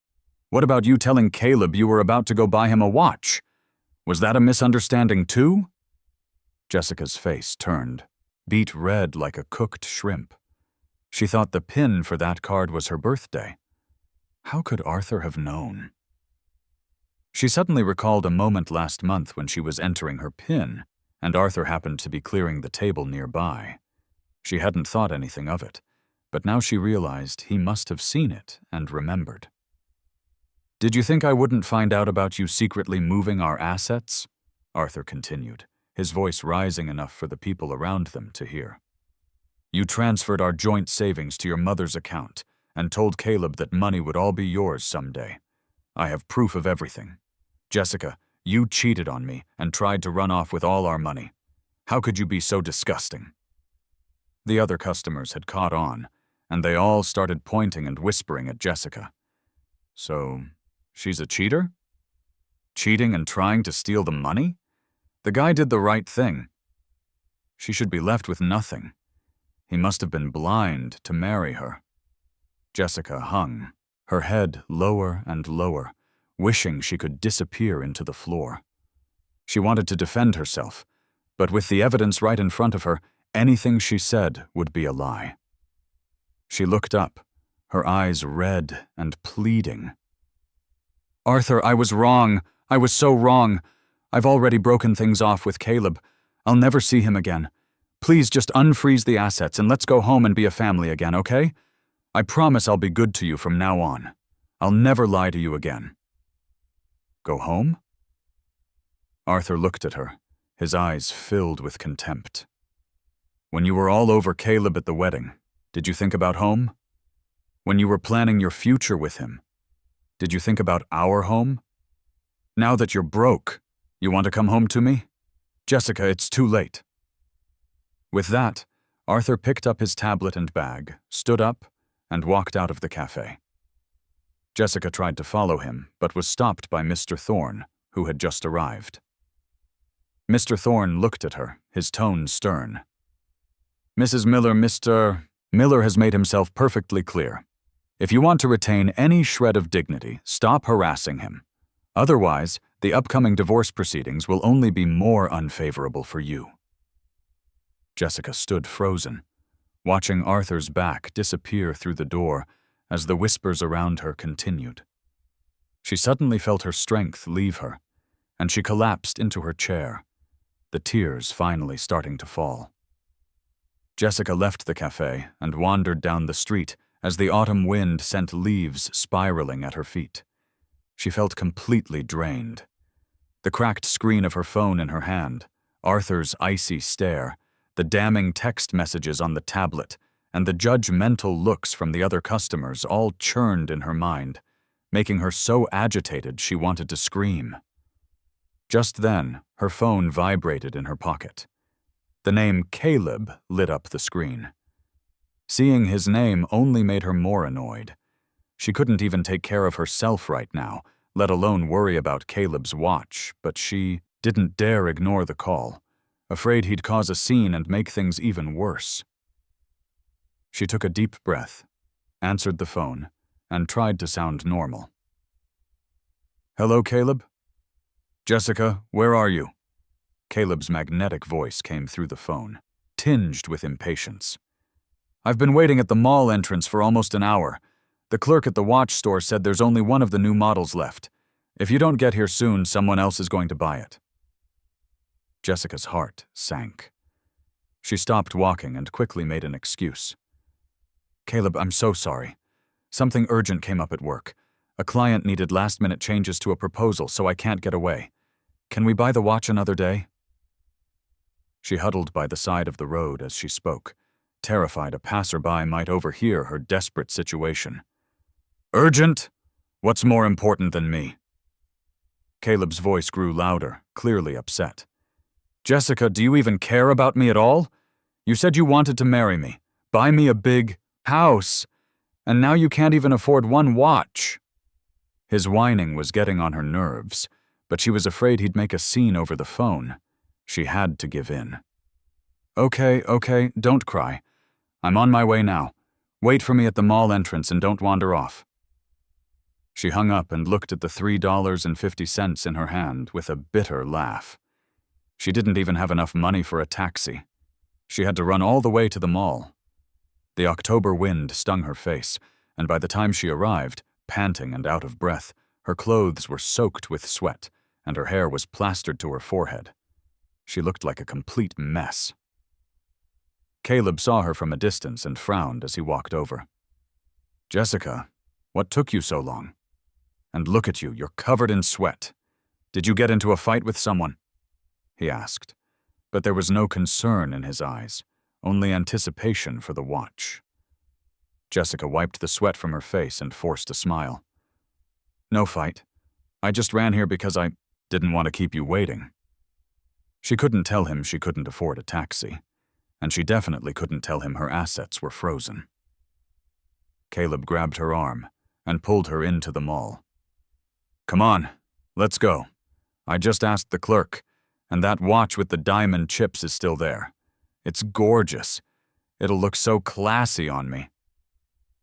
What about you telling Caleb you were about to go buy him a watch? Was that a misunderstanding too?" Jessica's face turned, beet red like a cooked shrimp. She thought the pin for that card was her birthday. How could Arthur have known? She suddenly recalled a moment last month when she was entering her PIN, and Arthur happened to be clearing the table nearby. She hadn't thought anything of it, but now she realized he must have seen it and remembered. "Did you think I wouldn't find out about you secretly moving our assets?" Arthur continued, his voice rising enough for the people around them to hear. "You transferred our joint savings to your mother's account and told Caleb that money would all be yours someday. I have proof of everything. Jessica, you cheated on me and tried to run off with all our money. How could you be so disgusting?" The other customers had caught on, and they all started pointing and whispering at Jessica. "So, she's a cheater? Cheating and trying to steal the money? The guy did the right thing. She should be left with nothing. He must have been blind to marry her." Jessica hung, her head lower and lower, wishing she could disappear into the floor. She wanted to defend herself, but with the evidence right in front of her, anything she said would be a lie. She looked up, her eyes red and pleading. "Arthur, I was wrong. I was so wrong. I've already broken things off with Caleb. I'll never see him again. Please just unfreeze the assets and let's go home and be a family again, okay? I promise I'll be good to you from now on. I'll never lie to you again." "Go home?" Arthur looked at her, his eyes filled with contempt. "When you were all over Caleb at the wedding, did you think about home? When you were planning your future with him, did you think about our home? Now that you're broke, you want to come home to me? Jessica, it's too late." With that, Arthur picked up his tablet and bag, stood up, and walked out of the cafe. Jessica tried to follow him, but was stopped by Mr. Thorne, who had just arrived. Mr. Thorne looked at her, his tone stern. "Mrs. Miller, Mr. Miller has made himself perfectly clear. If you want to retain any shred of dignity, stop harassing him. Otherwise, the upcoming divorce proceedings will only be more unfavorable for you." Jessica stood frozen, watching Arthur's back disappear through the door as the whispers around her continued. She suddenly felt her strength leave her, and she collapsed into her chair, the tears finally starting to fall. Jessica left the cafe and wandered down the street as the autumn wind sent leaves spiraling at her feet. She felt completely drained. The cracked screen of her phone in her hand, Arthur's icy stare, the damning text messages on the tablet, and the judgmental looks from the other customers all churned in her mind, making her so agitated she wanted to scream. Just then, her phone vibrated in her pocket. The name Caleb lit up the screen. Seeing his name only made her more annoyed. She couldn't even take care of herself right now, let alone worry about Caleb's watch, but she didn't dare ignore the call, afraid he'd cause a scene and make things even worse. She took a deep breath, answered the phone, and tried to sound normal. "Hello, Caleb? Jessica, where are you?" Caleb's magnetic voice came through the phone, tinged with impatience. "I've been waiting at the mall entrance for almost an hour. The clerk at the watch store said there's only one of the new models left. If you don't get here soon, someone else is going to buy it." Jessica's heart sank. She stopped walking and quickly made an excuse. "Caleb, I'm so sorry. Something urgent came up at work. A client needed last-minute changes to a proposal, so I can't get away. Can we buy the watch another day?" She huddled by the side of the road as she spoke, terrified a passerby might overhear her desperate situation. "Urgent? What's more important than me?" Caleb's voice grew louder, clearly upset. "Jessica, do you even care about me at all? You said you wanted to marry me, buy me a big house, and now you can't even afford one watch." His whining was getting on her nerves, but she was afraid he'd make a scene over the phone. She had to give in. Okay, don't cry. I'm on my way now. Wait for me at the mall entrance and don't wander off." She hung up and looked at the $3.50 in her hand with a bitter laugh. She didn't even have enough money for a taxi. She had to run all the way to the mall. The October wind stung her face, and by the time she arrived, panting and out of breath, her clothes were soaked with sweat, and her hair was plastered to her forehead. She looked like a complete mess. Caleb saw her from a distance and frowned as he walked over. "Jessica, what took you so long? And look at you, you're covered in sweat. Did you get into a fight with someone?" he asked, but there was no concern in his eyes, only anticipation for the watch. Jessica wiped the sweat from her face and forced a smile. "No fight. I just ran here because I didn't want to keep you waiting." She couldn't tell him she couldn't afford a taxi, and she definitely couldn't tell him her assets were frozen. Caleb grabbed her arm and pulled her into the mall. "Come on, let's go. I just asked the clerk, and that watch with the diamond chips is still there. It's gorgeous. It'll look so classy on me."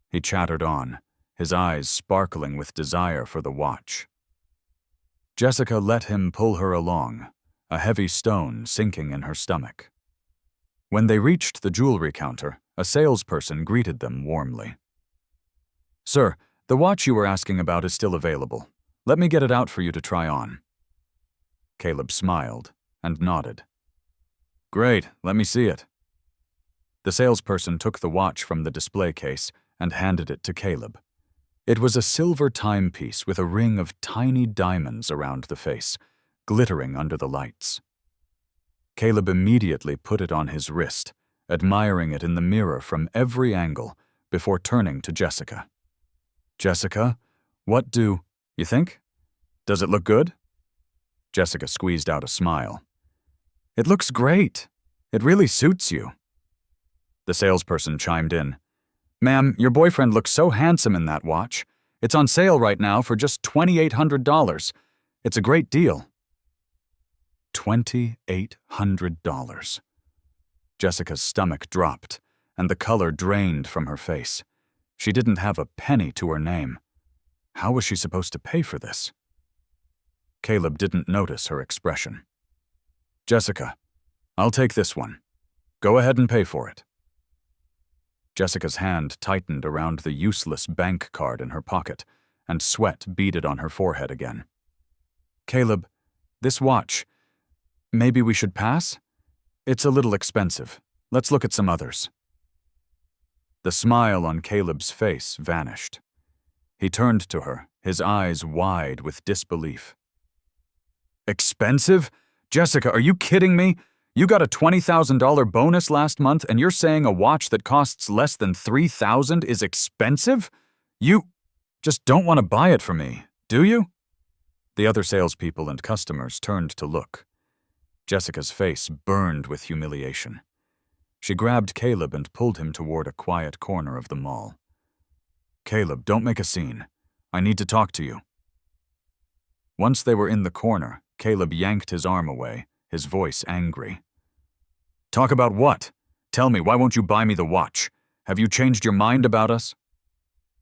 He chattered on, his eyes sparkling with desire for the watch. Jessica let him pull her along, a heavy stone sinking in her stomach. When they reached the jewelry counter, a salesperson greeted them warmly. "Sir, the watch you were asking about is still available. Let me get it out for you to try on." Caleb smiled and nodded. "Great, let me see it." The salesperson took the watch from the display case and handed it to Caleb. It was a silver timepiece with a ring of tiny diamonds around the face, glittering under the lights. Caleb immediately put it on his wrist, admiring it in the mirror from every angle, before turning to Jessica. "Jessica, what do you think? Does it look good?" Jessica squeezed out a smile. "It looks great. It really suits you." The salesperson chimed in. "Ma'am, your boyfriend looks so handsome in that watch. It's on sale right now for just $2,800. It's a great deal." $2,800. Jessica's stomach dropped, and the color drained from her face. She didn't have a penny to her name. How was she supposed to pay for this? Caleb didn't notice her expression. "Jessica, I'll take this one. Go ahead and pay for it." Jessica's hand tightened around the useless bank card in her pocket, and sweat beaded on her forehead again. "Caleb, this watch, maybe we should pass? It's a little expensive." Let's look at some others. The smile on Caleb's face vanished. He turned to her, his eyes wide with disbelief. Expensive? Jessica, are you kidding me? You got a $20,000 bonus last month and you're saying a watch that costs less than $3,000 is expensive? You just don't want to buy it for me, do you? The other salespeople and customers turned to look. Jessica's face burned with humiliation. She grabbed Caleb and pulled him toward a quiet corner of the mall. Caleb, don't make a scene. I need to talk to you. Once they were in the corner, Caleb yanked his arm away, his voice angry. Talk about what? Tell me, why won't you buy me the watch? Have you changed your mind about us?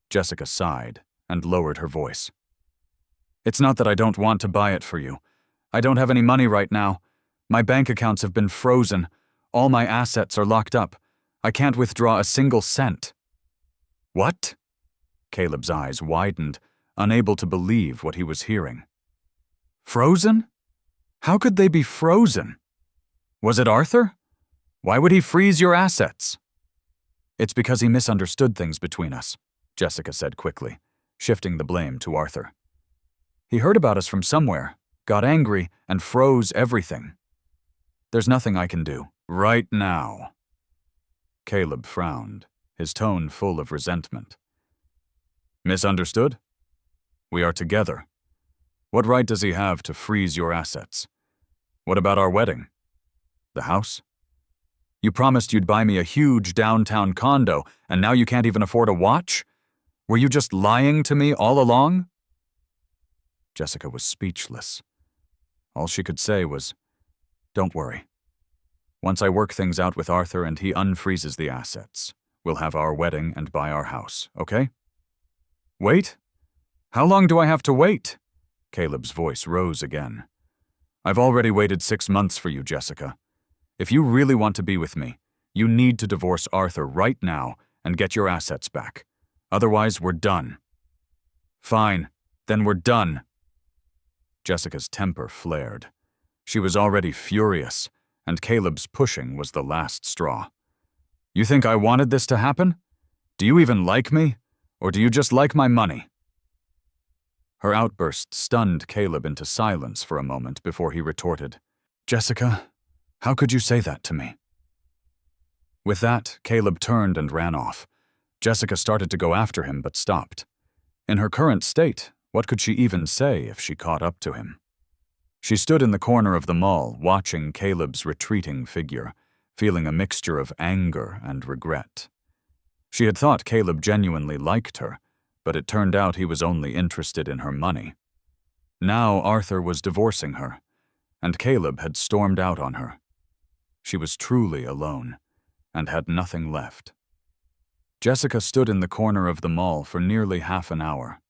Jessica sighed and lowered her voice. It's not that I don't want to buy it for you. I don't have any money right now. My bank accounts have been frozen. All my assets are locked up. I can't withdraw a single cent. What? Caleb's eyes widened, unable to believe what he was hearing. Frozen? How could they be frozen? Was it Arthur? Why would he freeze your assets? It's because he misunderstood things between us, Jessica said quickly, shifting the blame to Arthur. He heard about us from somewhere, got angry, and froze everything. There's nothing I can do, right now. Caleb frowned, his tone full of resentment. Misunderstood? We are together. What right does he have to freeze your assets? What about our wedding? The house? You promised you'd buy me a huge downtown condo, and now you can't even afford a watch? Were you just lying to me all along? Jessica was speechless. All she could say was, Don't worry. Once I work things out with Arthur and he unfreezes the assets, we'll have our wedding and buy our house, okay? Wait? How long do I have to wait? Caleb's voice rose again. I've already waited 6 months for you, Jessica. If you really want to be with me, you need to divorce Arthur right now and get your assets back. Otherwise, we're done. Fine, then we're done. Jessica's temper flared. She was already furious, and Caleb's pushing was the last straw. You think I wanted this to happen? Do you even like me? Or do you just like my money? Her outburst stunned Caleb into silence for a moment before he retorted, Jessica, how could you say that to me? With that, Caleb turned and ran off. Jessica started to go after him but stopped. In her current state, what could she even say if she caught up to him? She stood in the corner of the mall, watching Caleb's retreating figure, feeling a mixture of anger and regret. She had thought Caleb genuinely liked her, but it turned out he was only interested in her money. Now Arthur was divorcing her, and Caleb had stormed out on her. She was truly alone, and had nothing left. Jessica stood in the corner of the mall for nearly half an hour.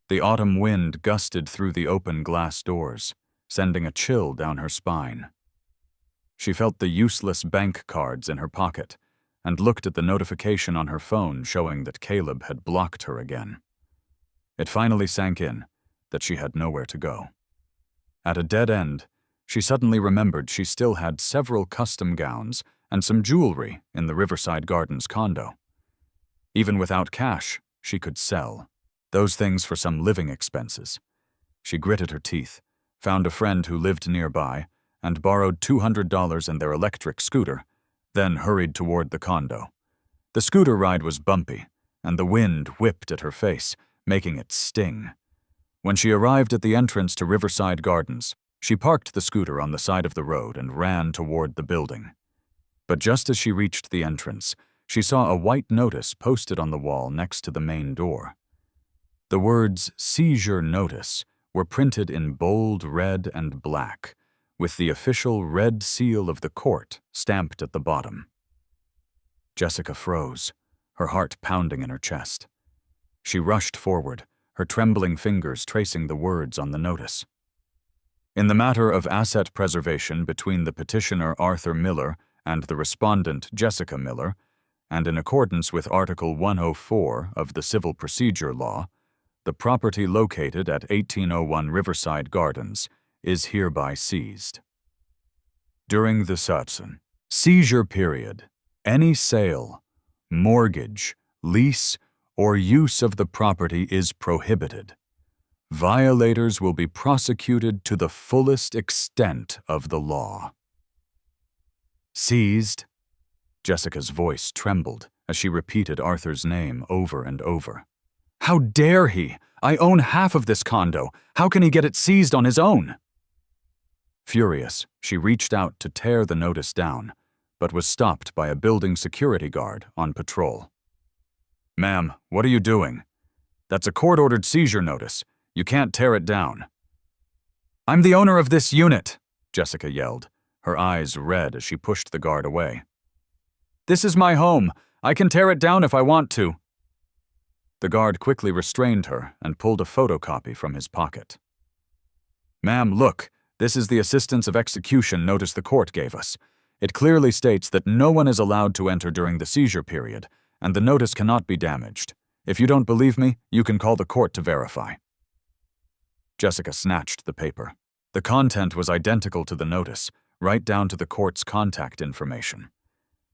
The autumn wind gusted through the open glass doors, sending a chill down her spine. She felt the useless bank cards in her pocket and looked at the notification on her phone showing that Caleb had blocked her again. It finally sank in that she had nowhere to go. At a dead end, she suddenly remembered she still had several custom gowns and some jewelry in the Riverside Gardens condo. Even without cash, she could sell those things for some living expenses. She gritted her teeth, found a friend who lived nearby, and borrowed $200 in their electric scooter, then hurried toward the condo. The scooter ride was bumpy, and the wind whipped at her face, making it sting. When she arrived at the entrance to Riverside Gardens, she parked the scooter on the side of the road and ran toward the building. But just as she reached the entrance, she saw a white notice posted on the wall next to the main door. The words "Seizure Notice" were printed in bold red and black, with the official red seal of the court stamped at the bottom. Jessica froze, her heart pounding in her chest. She rushed forward, her trembling fingers tracing the words on the notice. In the matter of asset preservation between the petitioner Arthur Miller and the respondent Jessica Miller, and in accordance with Article 104 of the Civil Procedure Law, the property located at 1801 Riverside Gardens is hereby seized. During the Satsang, Seizure period. Any sale, mortgage, lease, or use of the property is prohibited. Violators will be prosecuted to the fullest extent of the law. Seized? Jessica's voice trembled as she repeated Arthur's name over and over. How dare he? I own half of this condo. How can he get it seized on his own? Furious, she reached out to tear the notice down, but was stopped by a building security guard on patrol. Ma'am, what are you doing? That's a court-ordered seizure notice. You can't tear it down. I'm the owner of this unit, Jessica yelled, her eyes red as she pushed the guard away. This is my home. I can tear it down if I want to. The guard quickly restrained her and pulled a photocopy from his pocket. Ma'am, look, this is the assistance of execution notice the court gave us. It clearly states that no one is allowed to enter during the seizure period, and the notice cannot be damaged. If you don't believe me, you can call the court to verify. Jessica snatched the paper. The content was identical to the notice, right down to the court's contact information.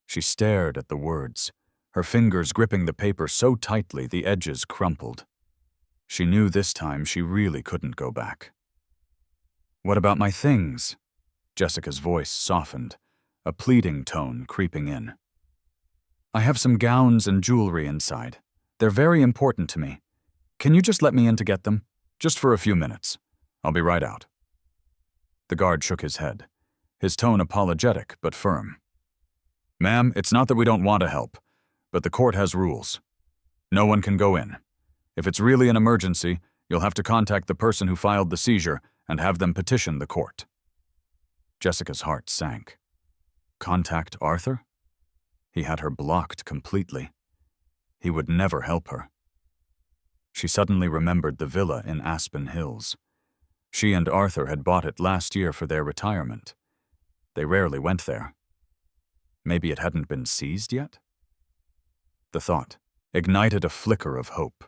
She stared at the words, her fingers gripping the paper so tightly the edges crumpled. She knew this time she really couldn't go back. What about my things? Jessica's voice softened, a pleading tone creeping in. I have some gowns and jewelry inside. They're very important to me. Can you just let me in to get them? Just for a few minutes. I'll be right out. The guard shook his head, his tone apologetic but firm. Ma'am, it's not that we don't want to help, but the court has rules. No one can go in. If it's really an emergency, you'll have to contact the person who filed the seizure and have them petition the court. Jessica's heart sank. Contact Arthur? He had her blocked completely. He would never help her. She suddenly remembered the villa in Aspen Hills. She and Arthur had bought it last year for their retirement. They rarely went there. Maybe it hadn't been seized yet? The thought ignited a flicker of hope.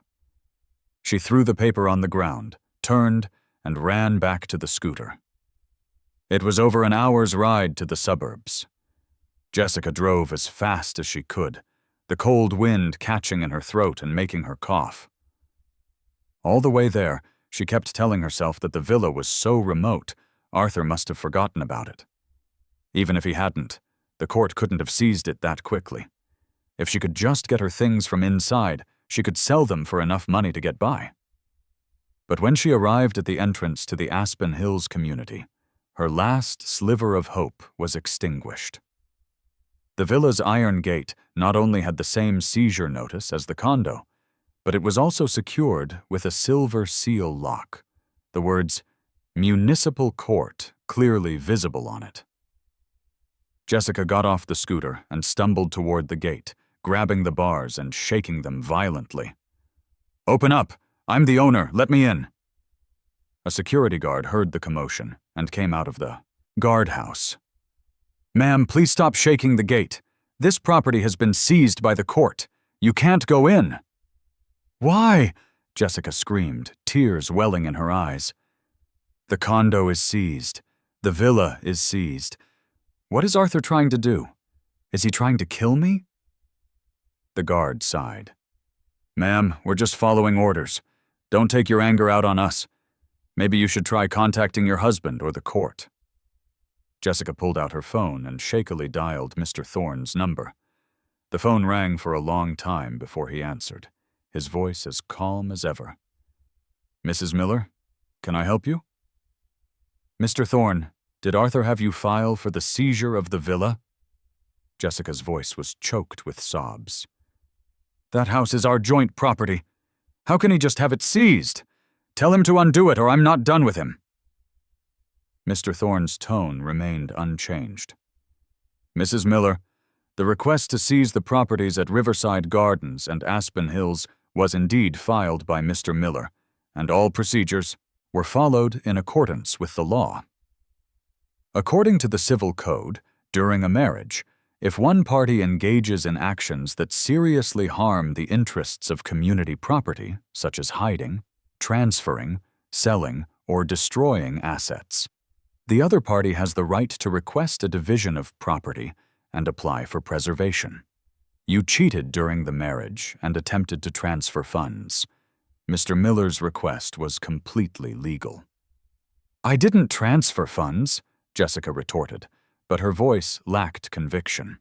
She threw the paper on the ground, turned, and ran back to the scooter. It was over an hour's ride to the suburbs. Jessica drove as fast as she could, the cold wind catching in her throat and making her cough. All the way there, she kept telling herself that the villa was so remote, Arthur must have forgotten about it. Even if he hadn't, the court couldn't have seized it that quickly. If she could just get her things from inside, she could sell them for enough money to get by. But when she arrived at the entrance to the Aspen Hills community, her last sliver of hope was extinguished. The villa's iron gate not only had the same seizure notice as the condo, but it was also secured with a silver seal lock, the words "Municipal Court" clearly visible on it. Jessica got off the scooter and stumbled toward the gate, grabbing the bars and shaking them violently. "Open up! I'm the owner! Let me in!" A security guard heard the commotion and came out of the guardhouse. "Ma'am, please stop shaking the gate. This property has been seized by the court. You can't go in." "Why?" Jessica screamed, tears welling in her eyes. "The condo is seized. The villa is seized. What is Arthur trying to do? Is he trying to kill me?" The guard sighed. "Ma'am, we're just following orders. Don't take your anger out on us. Maybe you should try contacting your husband or the court." Jessica pulled out her phone and shakily dialed Mr. Thorne's number. The phone rang for a long time before he answered, his voice as calm as ever. "Mrs. Miller, can I help you?" "Mr. Thorne, did Arthur have you file for the seizure of the villa?" Jessica's voice was choked with sobs. "That house is our joint property. How can he just have it seized? Tell him to undo it or I'm not done with him." Mr. Thorne's tone remained unchanged. "Mrs. Miller, the request to seize the properties at Riverside Gardens and Aspen Hills was indeed filed by Mr. Miller, and all procedures were followed in accordance with the law. According to the Civil Code, during a marriage, if one party engages in actions that seriously harm the interests of community property, such as hiding, transferring, selling, or destroying assets, the other party has the right to request a division of property and apply for preservation. You cheated during the marriage and attempted to transfer funds. Mr. Miller's request was completely legal. I didn't transfer funds, Jessica retorted, but her voice lacked conviction.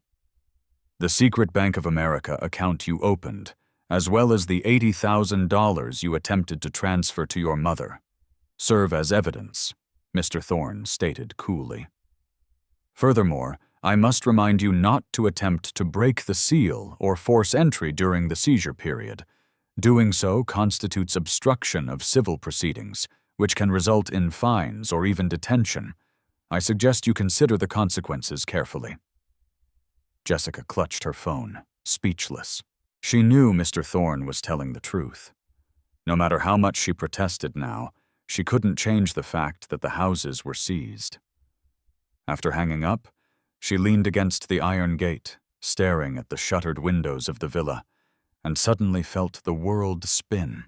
The secret Bank of America account you opened, as well as the $80,000 you attempted to transfer to your mother, serve as evidence, Mr. Thorne stated coolly. Furthermore, I must remind you not to attempt to break the seal or force entry during the seizure period. Doing so constitutes obstruction of civil proceedings, which can result in fines or even detention. I suggest you consider the consequences carefully. Jessica clutched her phone, speechless. She knew Mr. Thorne was telling the truth. No matter how much she protested now, she couldn't change the fact that the houses were seized. After hanging up, she leaned against the iron gate, staring at the shuttered windows of the villa, and suddenly felt the world spin.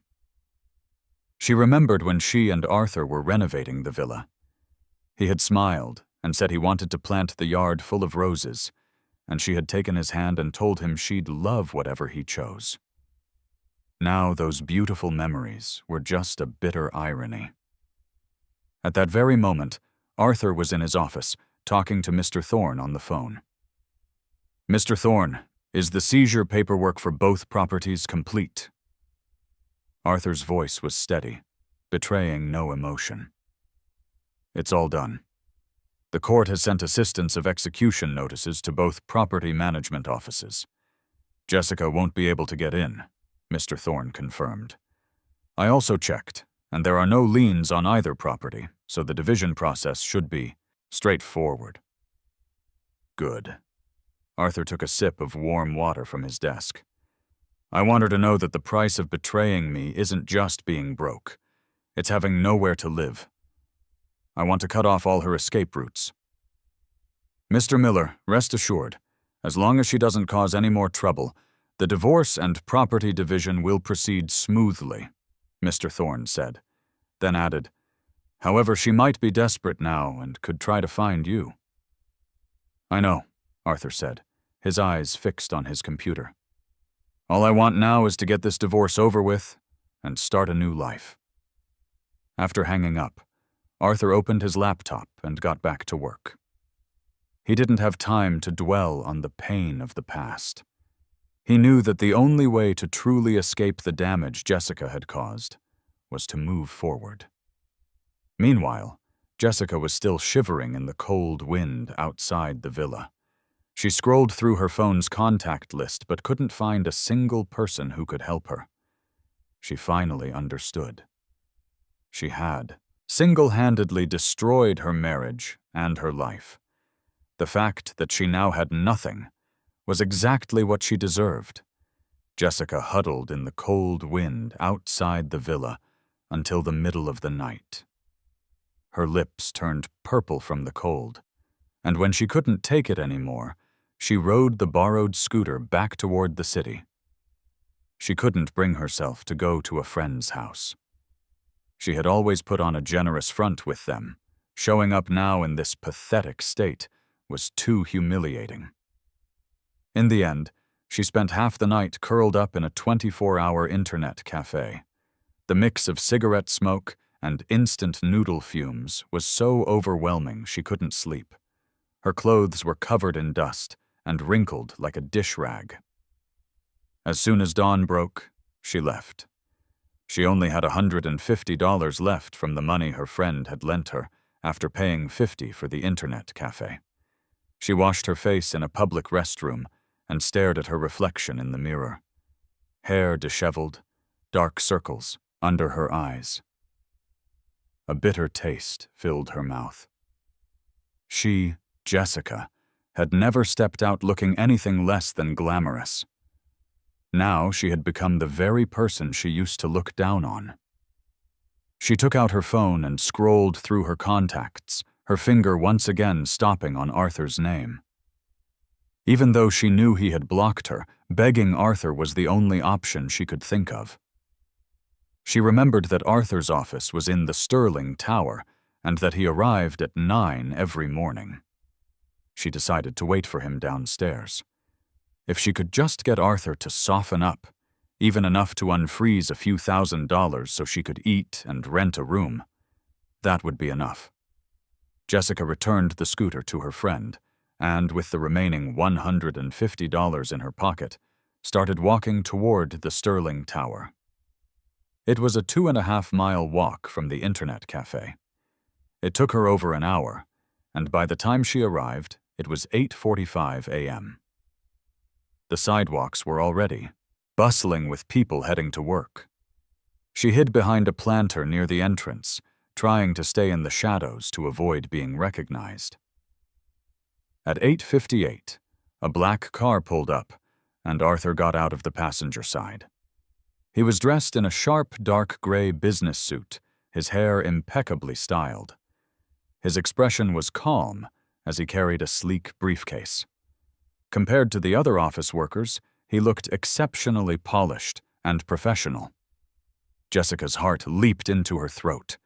She remembered when she and Arthur were renovating the villa. He had smiled and said he wanted to plant the yard full of roses, and she had taken his hand and told him she'd love whatever he chose. Now those beautiful memories were just a bitter irony. At that very moment, Arthur was in his office, talking to Mr. Thorne on the phone. Mr. Thorne, is the seizure paperwork for both properties complete? Arthur's voice was steady, betraying no emotion. It's all done. The court has sent assistance of execution notices to both property management offices. Jessica won't be able to get in, Mr. Thorne confirmed. I also checked, and there are no liens on either property, so the division process should be straightforward. Good. Arthur took a sip of warm water from his desk. I want her to know that the price of betraying me isn't just being broke. It's having nowhere to live. I want to cut off all her escape routes. Mr. Miller, rest assured, as long as she doesn't cause any more trouble, the divorce and property division will proceed smoothly, Mr. Thorne said, then added, however, she might be desperate now and could try to find you. I know, Arthur said, his eyes fixed on his computer. All I want now is to get this divorce over with and start a new life. After hanging up, Arthur opened his laptop and got back to work. He didn't have time to dwell on the pain of the past. He knew that the only way to truly escape the damage Jessica had caused was to move forward. Meanwhile, Jessica was still shivering in the cold wind outside the villa. She scrolled through her phone's contact list but couldn't find a single person who could help her. She finally understood. She had single-handedly destroyed her marriage and her life. The fact that she now had nothing was exactly what she deserved. Jessica huddled in the cold wind outside the villa until the middle of the night. Her lips turned purple from the cold, and when she couldn't take it anymore, she rode the borrowed scooter back toward the city. She couldn't bring herself to go to a friend's house. She had always put on a generous front with them. Showing up now in this pathetic state was too humiliating. In the end, she spent half the night curled up in a 24-hour internet cafe. The mix of cigarette smoke and instant noodle fumes was so overwhelming she couldn't sleep. Her clothes were covered in dust and wrinkled like a dish rag. As soon as dawn broke, she left. She only had $150 left from the money her friend had lent her after paying $50 for the internet cafe. She washed her face in a public restroom and stared at her reflection in the mirror. Hair disheveled, dark circles under her eyes. A bitter taste filled her mouth. She, Jessica, had never stepped out looking anything less than glamorous. Now she had become the very person she used to look down on. She took out her phone and scrolled through her contacts, her finger once again stopping on Arthur's name. Even though she knew he had blocked her, begging Arthur was the only option she could think of. She remembered that Arthur's office was in the Sterling Tower and that he arrived at 9 every morning. She she decided to wait for him downstairs. If she could just get Arthur to soften up, even enough to unfreeze a few $1,000s so she could eat and rent a room, that would be enough. Jessica returned the scooter to her friend, and with the remaining $150 in her pocket, started walking toward the Sterling Tower. It was a 2.5-mile walk from the internet cafe. It took her over an hour, and by the time she arrived, it was 8:45 a.m. The sidewalks were already bustling with people heading to work. She hid behind a planter near the entrance, trying to stay in the shadows to avoid being recognized. At 8:58, a black car pulled up, and Arthur got out of the passenger side. He was dressed in a sharp, dark gray business suit, his hair impeccably styled. His expression was calm as he carried a sleek briefcase. Compared to the other office workers, he looked exceptionally polished and professional. Jessica's heart leaped into her throat.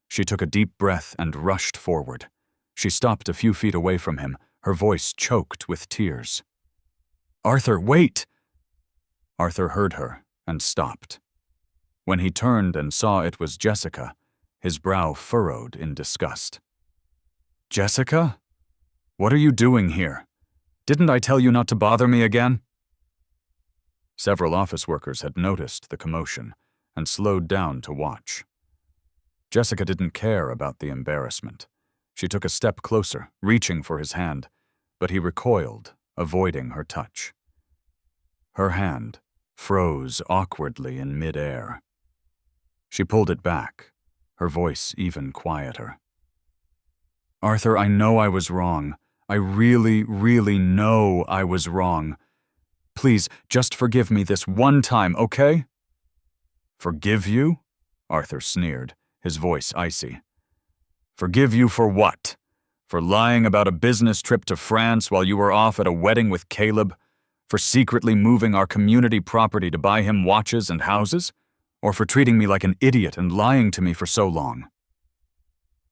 She took a deep breath and rushed forward. She stopped a few feet away from him, her voice choked with tears. "Arthur, wait!" Arthur heard her and stopped. When he turned and saw it was Jessica, his brow furrowed in disgust. "Jessica? What are you doing here? Didn't I tell you not to bother me again?" Several office workers had noticed the commotion and slowed down to watch. Jessica didn't care about the embarrassment. She took a step closer, reaching for his hand, but he recoiled, avoiding her touch. Her hand froze awkwardly in mid-air. She pulled it back, her voice even quieter. "Arthur, I know I was wrong. I really, really know I was wrong. Please, just forgive me this one time, okay?" "Forgive you?" Arthur sneered, his voice icy. "Forgive you for what? For lying about a business trip to France while you were off at a wedding with Caleb? For secretly moving our community property to buy him watches and houses? Or for treating me like an idiot and lying to me for so long?"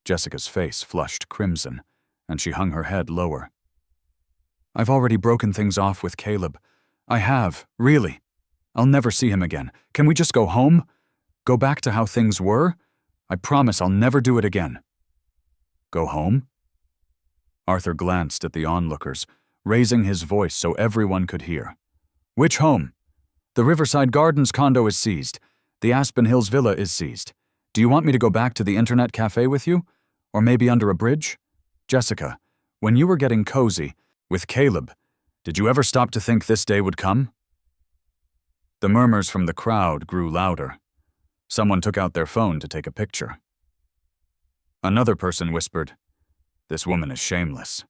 Jessica's face flushed crimson, and she hung her head lower. "I've already broken things off with Caleb. I have, really. I'll never see him again. Can we just go home? Go back to how things were? I promise I'll never do it again." "Go home?" Arthur glanced at the onlookers, raising his voice so everyone could hear. "Which home? The Riverside Gardens condo is seized. The Aspen Hills villa is seized. Do you want me to go back to the internet cafe with you? Or maybe under a bridge? Jessica, when you were getting cozy with Caleb, did you ever stop to think this day would come?" The murmurs from the crowd grew louder. Someone took out their phone to take a picture. Another person whispered, "This woman is shameless.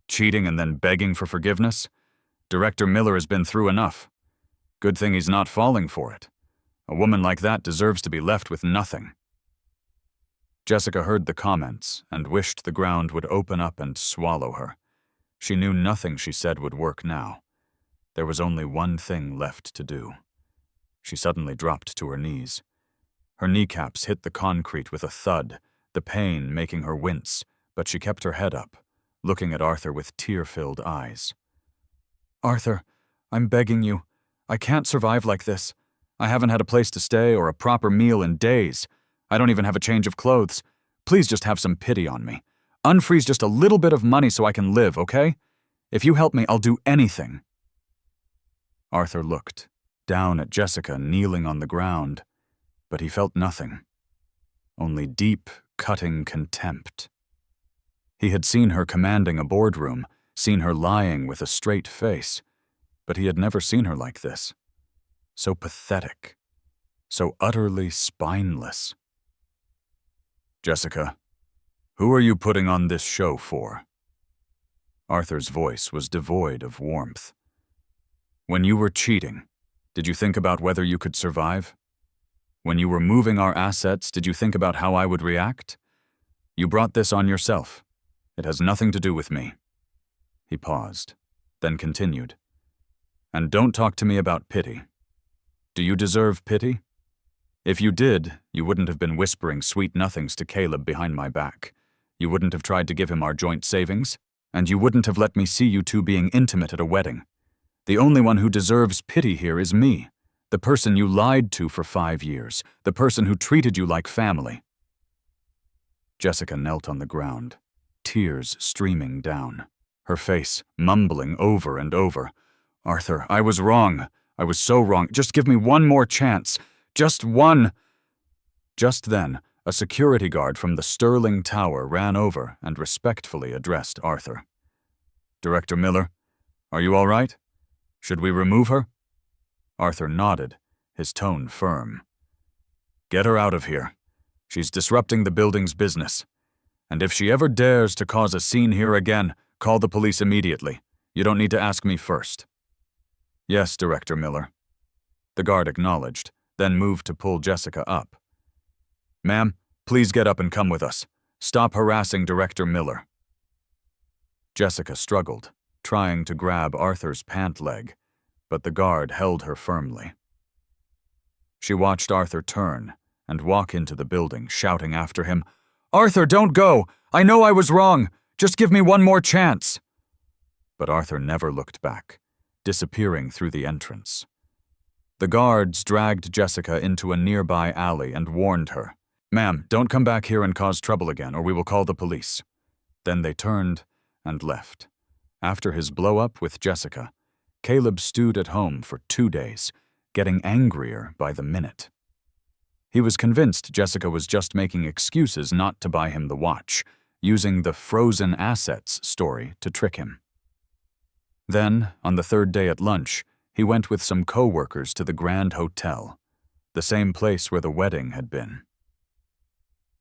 Cheating and then begging for forgiveness? Director Miller has been through enough. Good thing he's not falling for it. A woman like that deserves to be left with nothing." Jessica heard the comments and wished the ground would open up and swallow her. She knew nothing she said would work now. There was only one thing left to do. She suddenly dropped to her knees. Her kneecaps hit the concrete with a thud, the pain making her wince, but she kept her head up, looking at Arthur with tear-filled eyes. "Arthur, I'm begging you. I can't survive like this. I haven't had a place to stay or a proper meal in days. I don't even have a change of clothes. Please just have some pity on me. Unfreeze just a little bit of money so I can live, okay? If you help me, I'll do anything." Arthur looked down at Jessica kneeling on the ground, but he felt nothing. Only deep, cutting contempt. He had seen her commanding a boardroom, seen her lying with a straight face, but he had never seen her like this. So pathetic, so utterly spineless. "Jessica, who are you putting on this show for?" Arthur's voice was devoid of warmth. "When you were cheating, did you think about whether you could survive? When you were moving our assets, did you think about how I would react? You brought this on yourself. It has nothing to do with me." He paused, then continued. "And don't talk to me about pity. Do you deserve pity? If you did, you wouldn't have been whispering sweet nothings to Caleb behind my back. You wouldn't have tried to give him our joint savings. And you wouldn't have let me see you two being intimate at a wedding. The only one who deserves pity here is me, the person you lied to for 5 years, the person who treated you like family." Jessica knelt on the ground, tears streaming down, her face mumbling over and over. "Arthur, I was wrong. I was so wrong. Just give me one more chance. Just one." Just then, a security guard from the Sterling Tower ran over and respectfully addressed Arthur. "Director Miller, are you all right? Should we remove her?" Arthur nodded, his tone firm. "Get her out of here. She's disrupting the building's business. And if she ever dares to cause a scene here again, call the police immediately. You don't need to ask me first." "Yes, Director Miller." The guard acknowledged, then moved to pull Jessica up. "Ma'am, please get up and come with us. Stop harassing Director Miller." Jessica struggled, trying to grab Arthur's pant leg, but the guard held her firmly. She watched Arthur turn and walk into the building, shouting after him, "Arthur, don't go! I know I was wrong! Just give me one more chance!" But Arthur never looked back, disappearing through the entrance. The guards dragged Jessica into a nearby alley and warned her, "Ma'am, don't come back here and cause trouble again, or we will call the police." Then they turned and left. After his blow-up with Jessica, Caleb stewed at home for 2 days, getting angrier by the minute. He was convinced Jessica was just making excuses not to buy him the watch, using the frozen assets story to trick him. Then, on the 3rd day at lunch, he went with some co-workers to the Grand Hotel, the same place where the wedding had been.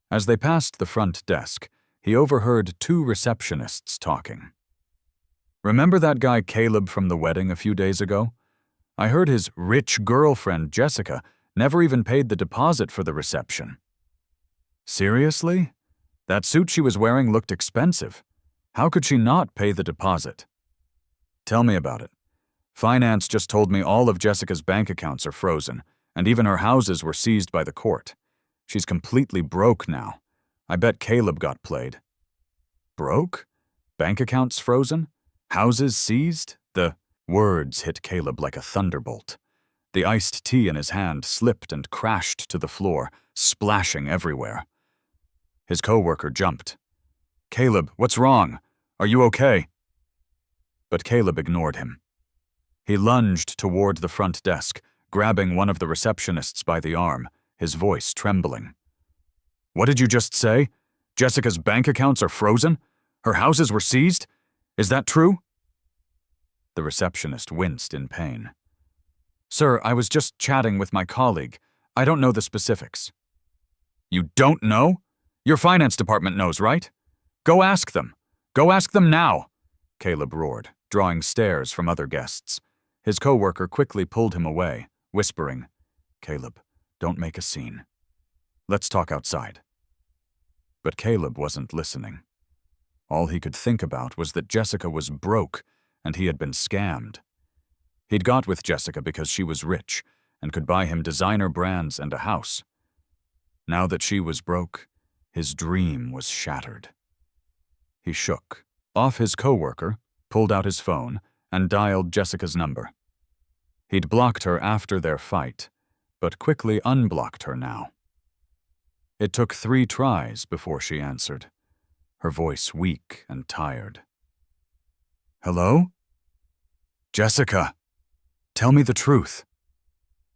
As they passed the front desk, he overheard 2 receptionists talking. "Remember that guy Caleb from the wedding a few days ago? I heard his rich girlfriend, Jessica, never even paid the deposit for the reception." "Seriously? That suit she was wearing looked expensive. How could she not pay the deposit?" "Tell me about it. Finance just told me all of Jessica's bank accounts are frozen, and even her houses were seized by the court. She's completely broke now. I bet Caleb got played." "Broke? Bank accounts frozen? Houses seized?" The words hit Caleb like a thunderbolt. The iced tea in his hand slipped and crashed to the floor, splashing everywhere. His co-worker jumped. "Caleb, what's wrong? Are you okay?" But Caleb ignored him. He lunged toward the front desk, grabbing one of the receptionists by the arm, his voice trembling. "What did you just say? Jessica's bank accounts are frozen? Her houses were seized? Is that true?" The receptionist winced in pain. "Sir, I was just chatting with my colleague. I don't know the specifics." "You don't know? Your finance department knows, right? Go ask them. Go ask them now," Caleb roared, drawing stares from other guests. His co-worker quickly pulled him away, whispering, "Caleb, don't make a scene. Let's talk outside." But Caleb wasn't listening. All he could think about was that Jessica was broke and he had been scammed. He'd got with Jessica because she was rich and could buy him designer brands and a house. Now that she was broke, his dream was shattered. He shook off his co-worker, pulled out his phone, and dialed Jessica's number. He'd blocked her after their fight, but quickly unblocked her now. It took 3 tries before she answered, her voice weak and tired. "Hello? Jessica, tell me the truth.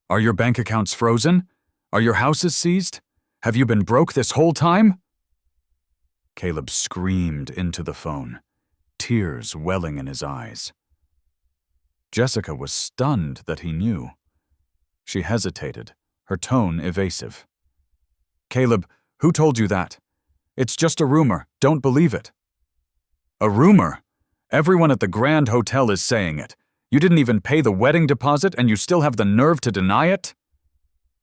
Are your bank accounts frozen? Are your houses seized? Have you been broke this whole time?" Caleb screamed into the phone, tears welling in his eyes. Jessica was stunned that he knew. She hesitated, her tone evasive. "Caleb, who told you that? It's just a rumor. Don't believe it." "A rumor? Everyone at the Grand Hotel is saying it. You didn't even pay the wedding deposit and you still have the nerve to deny it?"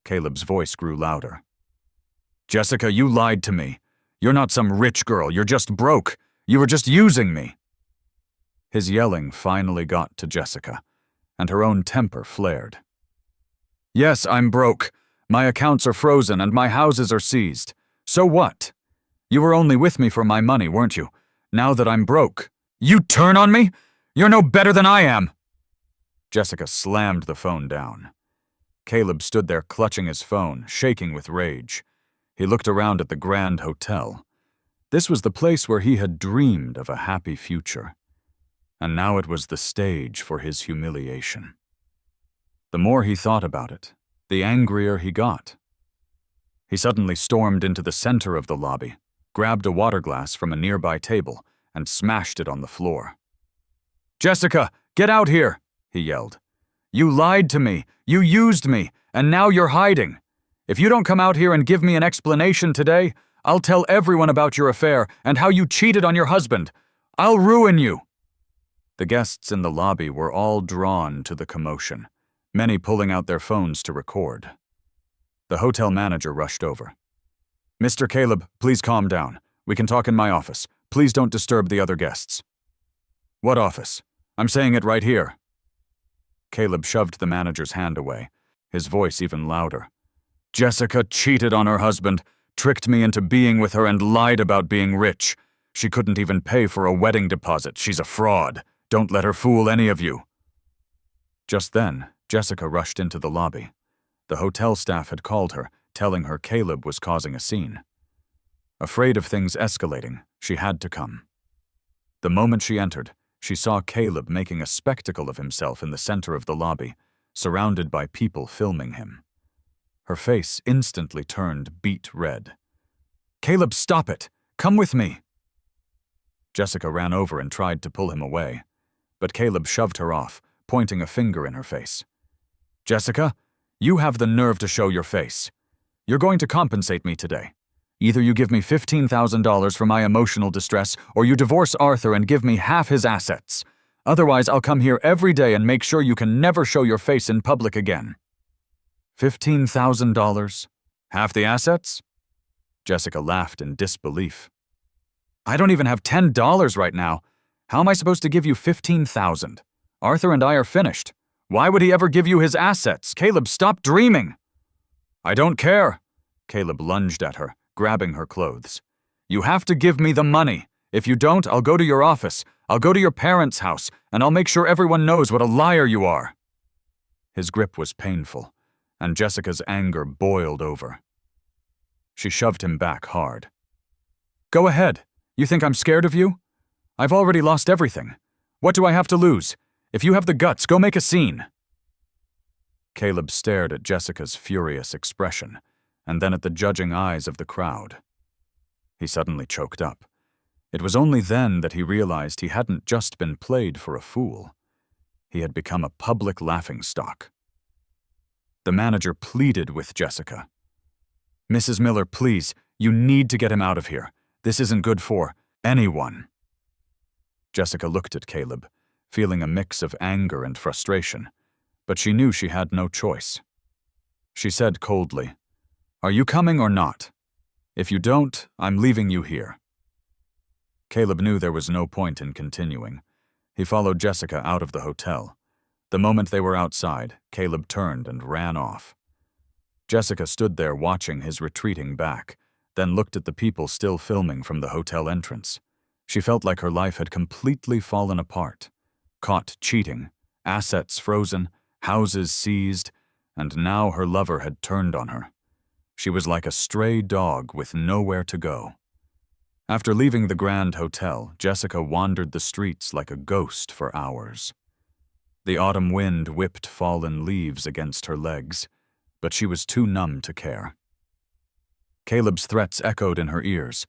Caleb's voice grew louder. "Jessica, you lied to me. You're not some rich girl. You're just broke. You were just using me." His yelling finally got to Jessica, and her own temper flared. "Yes, I'm broke. My accounts are frozen and my houses are seized. So what? You were only with me for my money, weren't you? Now that I'm broke, You turn on me? You're no better than I am! Jessica slammed the phone down. Caleb stood there clutching his phone, shaking with rage. He looked around at the Grand Hotel. This was the place where he had dreamed of a happy future. And now it was the stage for his humiliation. The more he thought about it, the angrier he got. He suddenly stormed into the center of the lobby, grabbed a water glass from a nearby table, and smashed it on the floor. "Jessica, get out here!" he yelled. "You lied to me, you used me, and now you're hiding. If you don't come out here and give me an explanation today, I'll tell everyone about your affair and how you cheated on your husband. I'll ruin you." The guests in the lobby were all drawn to the commotion, many pulling out their phones to record. The hotel manager rushed over. "Mr. Caleb, please calm down. We can talk in my office. Please don't disturb the other guests." "What office? I'm saying it right here." Caleb shoved the manager's hand away, his voice even louder. "Jessica cheated on her husband, tricked me into being with her, and lied about being rich. She couldn't even pay for a wedding deposit. She's a fraud. Don't let her fool any of you." Just then, Jessica rushed into the lobby. The hotel staff had called her, telling her Caleb was causing a scene. Afraid of things escalating, she had to come. The moment she entered, she saw Caleb making a spectacle of himself in the center of the lobby, surrounded by people filming him. Her face instantly turned beet red. "Caleb, stop it! Come with me!" Jessica ran over and tried to pull him away, but Caleb shoved her off, pointing a finger in her face. "Jessica, you have the nerve to show your face. You're going to compensate me today. Either you give me $15,000 for my emotional distress, or you divorce Arthur and give me half his assets. Otherwise, I'll come here every day and make sure you can never show your face in public again." $15,000? Half the assets? Jessica laughed in disbelief. "I don't even have $10 right now. How am I supposed to give you $15,000? Arthur and I are finished. Why would he ever give you his assets? Caleb, stop dreaming!" "I don't care." Caleb lunged at her, grabbing her clothes. "You have to give me the money. If you don't, I'll go to your office. I'll go to your parents' house, and I'll make sure everyone knows what a liar you are." His grip was painful, and Jessica's anger boiled over. She shoved him back hard. "Go ahead. You think I'm scared of you? I've already lost everything. What do I have to lose? If you have the guts, go make a scene." Caleb stared at Jessica's furious expression, and then at the judging eyes of the crowd. He suddenly choked up. It was only then that he realized he hadn't just been played for a fool. He had become a public laughingstock. The manager pleaded with Jessica. "Mrs. Miller, please, you need to get him out of here. This isn't good for anyone." Jessica looked at Caleb, feeling a mix of anger and frustration, but she knew she had no choice. She said coldly, "Are you coming or not? If you don't, I'm leaving you here." Caleb knew there was no point in continuing. He followed Jessica out of the hotel. The moment they were outside, Caleb turned and ran off. Jessica stood there watching his retreating back, then looked at the people still filming from the hotel entrance. She felt like her life had completely fallen apart. Caught cheating, assets frozen, houses seized, and now her lover had turned on her. She was like a stray dog with nowhere to go. After leaving the Grand Hotel, Jessica wandered the streets like a ghost for hours. The autumn wind whipped fallen leaves against her legs, but she was too numb to care. Caleb's threats echoed in her ears,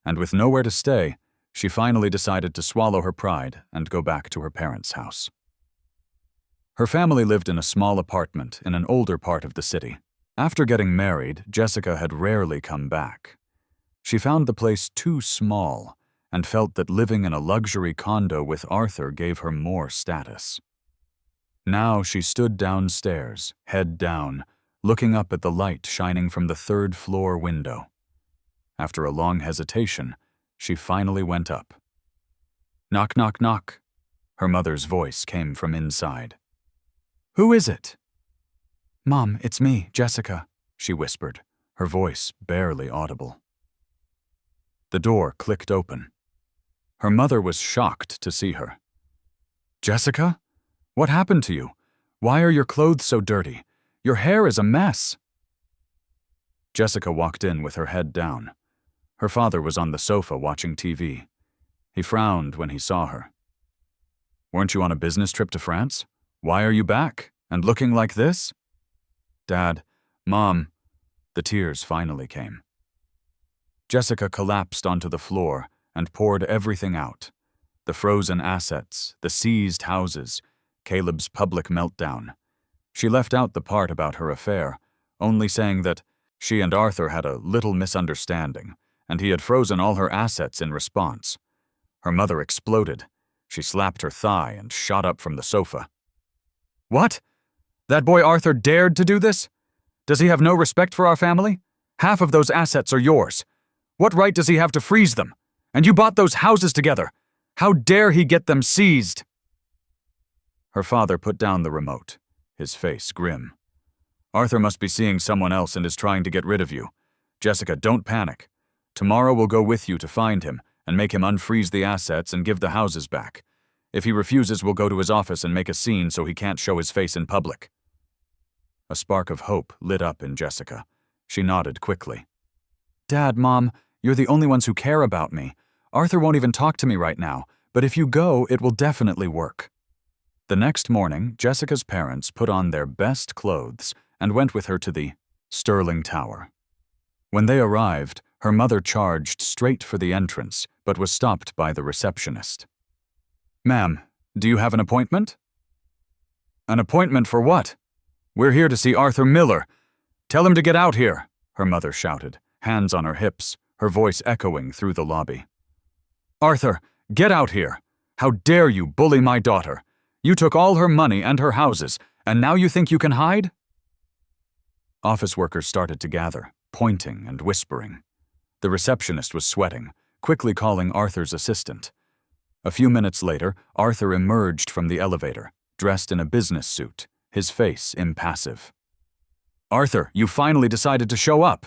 and with nowhere to stay, she finally decided to swallow her pride and go back to her parents' house. Her family lived in a small apartment in an older part of the city. After getting married, Jessica had rarely come back. She found the place too small and felt that living in a luxury condo with Arthur gave her more status. Now she stood downstairs, head down, looking up at the light shining from the third-floor window. After a long hesitation, she finally went up. "Knock, knock, knock." Her mother's voice came from inside. "Who is it?" "Mom, it's me, Jessica," she whispered, her voice barely audible. The door clicked open. Her mother was shocked to see her. "Jessica? What happened to you? Why are your clothes so dirty? Your hair is a mess." Jessica walked in with her head down. Her father was on the sofa watching TV. He frowned when he saw her. "Weren't you on a business trip to France? Why are you back? And looking like this?" "Dad, Mom," the tears finally came. Jessica collapsed onto the floor and poured everything out. The frozen assets, the seized houses, Caleb's public meltdown. She left out the part about her affair, only saying that she and Arthur had a little misunderstanding, and he had frozen all her assets in response. Her mother exploded. She slapped her thigh and shot up from the sofa. "What? That boy Arthur dared to do this? Does he have no respect for our family? Half of those assets are yours. What right does he have to freeze them? And you bought those houses together. How dare he get them seized?" Her father put down the remote, his face grim. "Arthur must be seeing someone else and is trying to get rid of you. Jessica, don't panic. Tomorrow we'll go with you to find him and make him unfreeze the assets and give the houses back. If he refuses, we'll go to his office and make a scene so he can't show his face in public." A spark of hope lit up in Jessica. She nodded quickly. "Dad, Mom, you're the only ones who care about me. Arthur won't even talk to me right now, but if you go, it will definitely work." The next morning, Jessica's parents put on their best clothes and went with her to the Sterling Tower. When they arrived, her mother charged straight for the entrance, but was stopped by the receptionist. "Ma'am, do you have an appointment?" "An appointment for what? We're here to see Arthur Miller. Tell him to get out here," her mother shouted, hands on her hips, her voice echoing through the lobby. "Arthur, get out here! How dare you bully my daughter? You took all her money and her houses, and now you think you can hide?" Office workers started to gather, pointing and whispering. The receptionist was sweating, quickly calling Arthur's assistant. A few minutes later, Arthur emerged from the elevator, dressed in a business suit, his face impassive. "Arthur, you finally decided to show up!"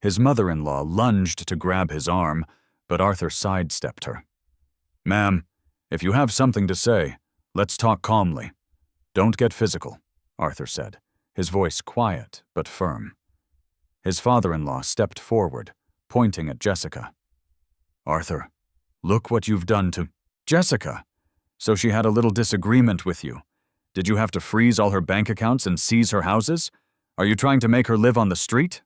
His mother-in-law lunged to grab his arm, but Arthur sidestepped her. "Ma'am, if you have something to say, let's talk calmly. Don't get physical," Arthur said, his voice quiet but firm. His father-in-law stepped forward, pointing at Jessica. "Arthur, look what you've done to Jessica. So she had a little disagreement with you. Did you have to freeze all her bank accounts and seize her houses? Are you trying to make her live on the street?"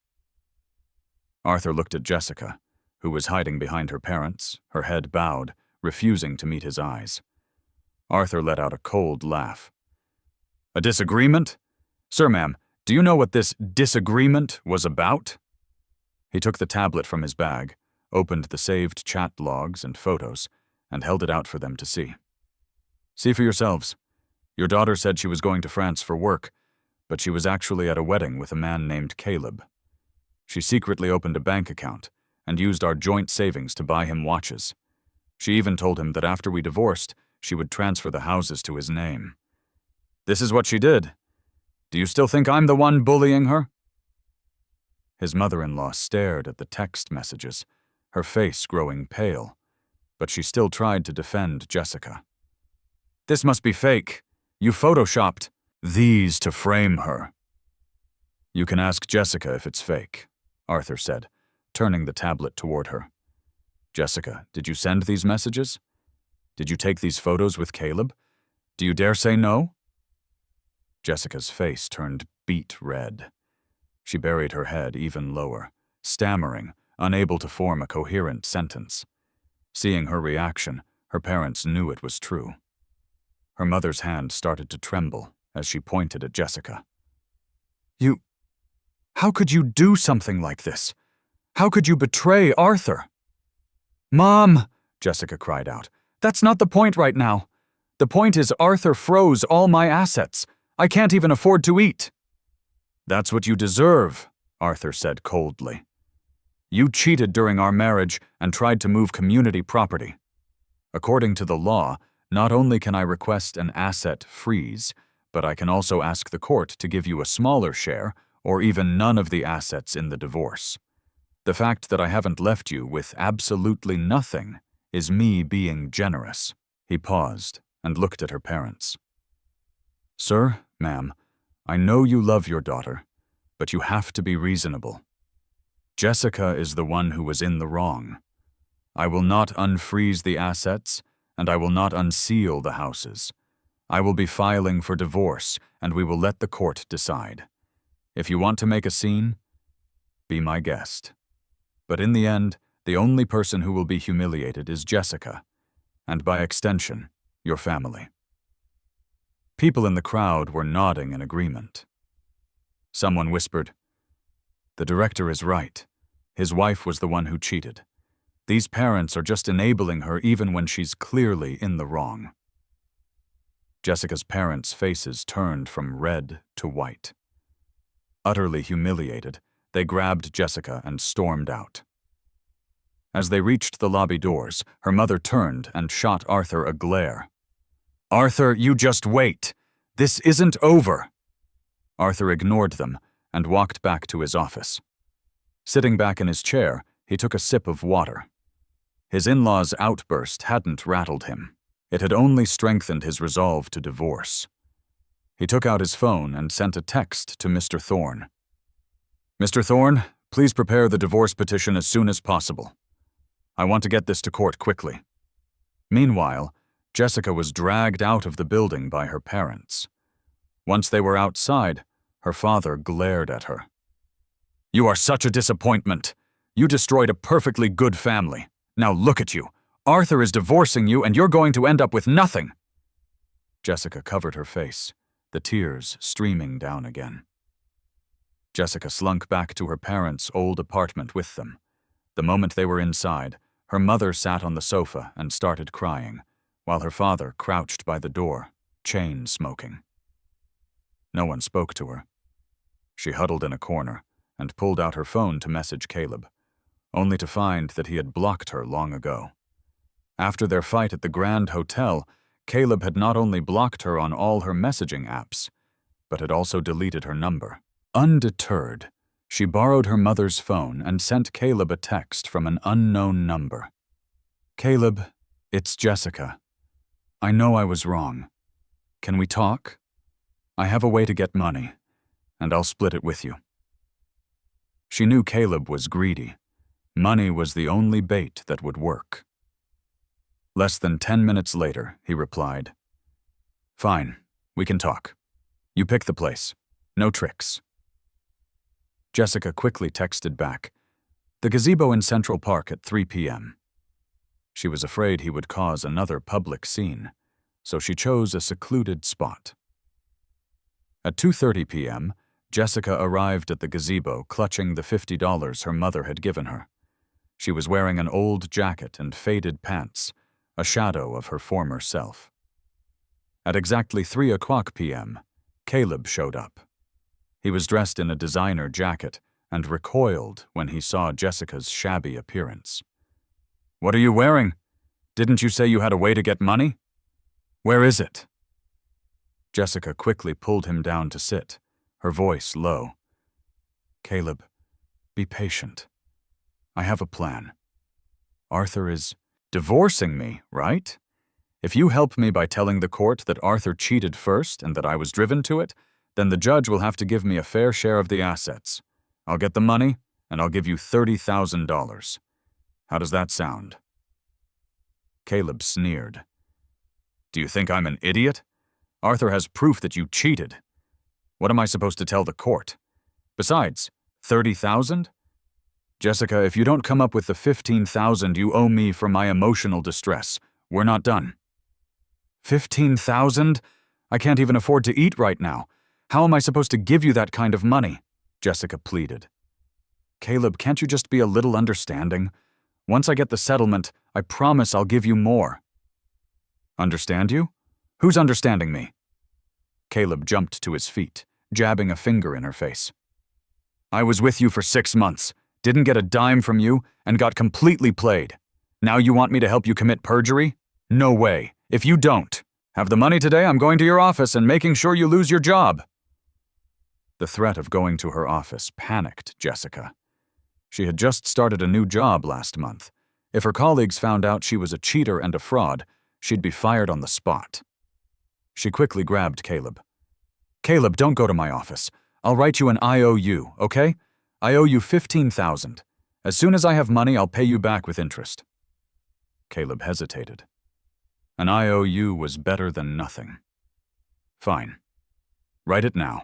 Arthur looked at Jessica, who was hiding behind her parents, her head bowed, refusing to meet his eyes. Arthur let out a cold laugh. "A disagreement? Sir, ma'am, do you know what this disagreement was about?" He took the tablet from his bag, opened the saved chat logs and photos, and held it out for them to see. "See for yourselves. Your daughter said she was going to France for work, but she was actually at a wedding with a man named Caleb. She secretly opened a bank account and used our joint savings to buy him watches. She even told him that after we divorced, she would transfer the houses to his name. This is what she did. Do you still think I'm the one bullying her?" His mother-in-law stared at the text messages, her face growing pale, but she still tried to defend Jessica. "This must be fake. You photoshopped these to frame her." "You can ask Jessica if it's fake," Arthur said, turning the tablet toward her. "Jessica, did you send these messages? Did you take these photos with Caleb? Do you dare say no?" Jessica's face turned beet red. She buried her head even lower, stammering, unable to form a coherent sentence. Seeing her reaction, her parents knew it was true. Her mother's hand started to tremble as she pointed at Jessica. How could you do something like this? How could you betray Arthur?" "Mom," Jessica cried out, "that's not the point right now. The point is Arthur froze all my assets. I can't even afford to eat." "That's what you deserve," Arthur said coldly. "You cheated during our marriage and tried to move community property. According to the law, not only can I request an asset freeze, but I can also ask the court to give you a smaller share or even none of the assets in the divorce. The fact that I haven't left you with absolutely nothing is me being generous." He paused and looked at her parents. "Sir, ma'am, I know you love your daughter, but you have to be reasonable. Jessica is the one who was in the wrong. I will not unfreeze the assets, and I will not unseal the houses. I will be filing for divorce, and we will let the court decide. If you want to make a scene, be my guest. But in the end, the only person who will be humiliated is Jessica, and by extension, your family." People in the crowd were nodding in agreement. Someone whispered, "The director is right. His wife was the one who cheated. These parents are just enabling her even when she's clearly in the wrong." Jessica's parents' faces turned from red to white. Utterly humiliated, they grabbed Jessica and stormed out. As they reached the lobby doors, her mother turned and shot Arthur a glare. "Arthur, you just wait! This isn't over!" Arthur ignored them and walked back to his office. Sitting back in his chair, he took a sip of water. His in-laws' outburst hadn't rattled him. It had only strengthened his resolve to divorce. He took out his phone and sent a text to Mr. Thorne. "Mr. Thorne, please prepare the divorce petition as soon as possible. I want to get this to court quickly." Meanwhile, Jessica was dragged out of the building by her parents. Once they were outside, her father glared at her. "You are such a disappointment. You destroyed a perfectly good family. Now look at you. Arthur is divorcing you and you're going to end up with nothing." Jessica covered her face, the tears streaming down again. Jessica slunk back to her parents' old apartment with them. The moment they were inside, her mother sat on the sofa and started crying, while her father crouched by the door, chain smoking. No one spoke to her. She huddled in a corner and pulled out her phone to message Caleb, only to find that he had blocked her long ago. After their fight at the Grand Hotel, Caleb had not only blocked her on all her messaging apps, but had also deleted her number. Undeterred, she borrowed her mother's phone and sent Caleb a text from an unknown number. "Caleb, it's Jessica. I know I was wrong. Can we talk? I have a way to get money, and I'll split it with you." She knew Caleb was greedy. Money was the only bait that would work. Less than 10 minutes later, he replied, "Fine, we can talk. You pick the place. No tricks." Jessica quickly texted back, "The gazebo in Central Park at 3 p.m. She was afraid he would cause another public scene, so she chose a secluded spot. At 2:30 p.m., Jessica arrived at the gazebo clutching the $50 her mother had given her. She was wearing an old jacket and faded pants, a shadow of her former self. At exactly 3:00 p.m., Caleb showed up. He was dressed in a designer jacket and recoiled when he saw Jessica's shabby appearance. "What are you wearing? Didn't you say you had a way to get money? Where is it?" Jessica quickly pulled him down to sit, her voice low. "Caleb, be patient. I have a plan. Arthur is divorcing me, right? If you help me by telling the court that Arthur cheated first and that I was driven to it, then the judge will have to give me a fair share of the assets. I'll get the money, and I'll give you $30,000. How does that sound?" Caleb sneered. "Do you think I'm an idiot? Arthur has proof that you cheated. What am I supposed to tell the court? Besides, 30,000? Jessica, if you don't come up with the 15,000 you owe me for my emotional distress, we're not done." 15,000? I can't even afford to eat right now. How am I supposed to give you that kind of money? Jessica pleaded. "Caleb, can't you just be a little understanding? Once I get the settlement, I promise I'll give you more." "Understand you? Who's understanding me?" Caleb jumped to his feet, jabbing a finger in her face. "I was with you for 6 months, didn't get a dime from you, and got completely played. Now you want me to help you commit perjury? No way. If you don't have the money today, I'm going to your office and making sure you lose your job." The threat of going to her office panicked Jessica. She had just started a new job last month. If her colleagues found out she was a cheater and a fraud, she'd be fired on the spot. She quickly grabbed Caleb. "Caleb, don't go to my office. I'll write you an IOU, okay? I owe you $15,000. As soon as I have money, I'll pay you back with interest." Caleb hesitated. An IOU was better than nothing. "Fine. Write it now.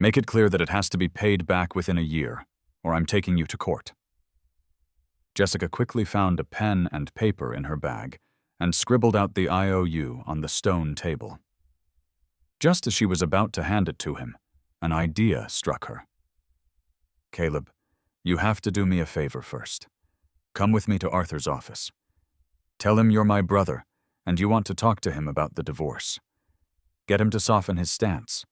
Make it clear that it has to be paid back within a year, or I'm taking you to court." Jessica quickly found a pen and paper in her bag and scribbled out the IOU on the stone table. Just as she was about to hand it to him, an idea struck her. "Caleb, you have to do me a favor first. Come with me to Arthur's office. Tell him you're my brother and you want to talk to him about the divorce. Get him to soften his stance.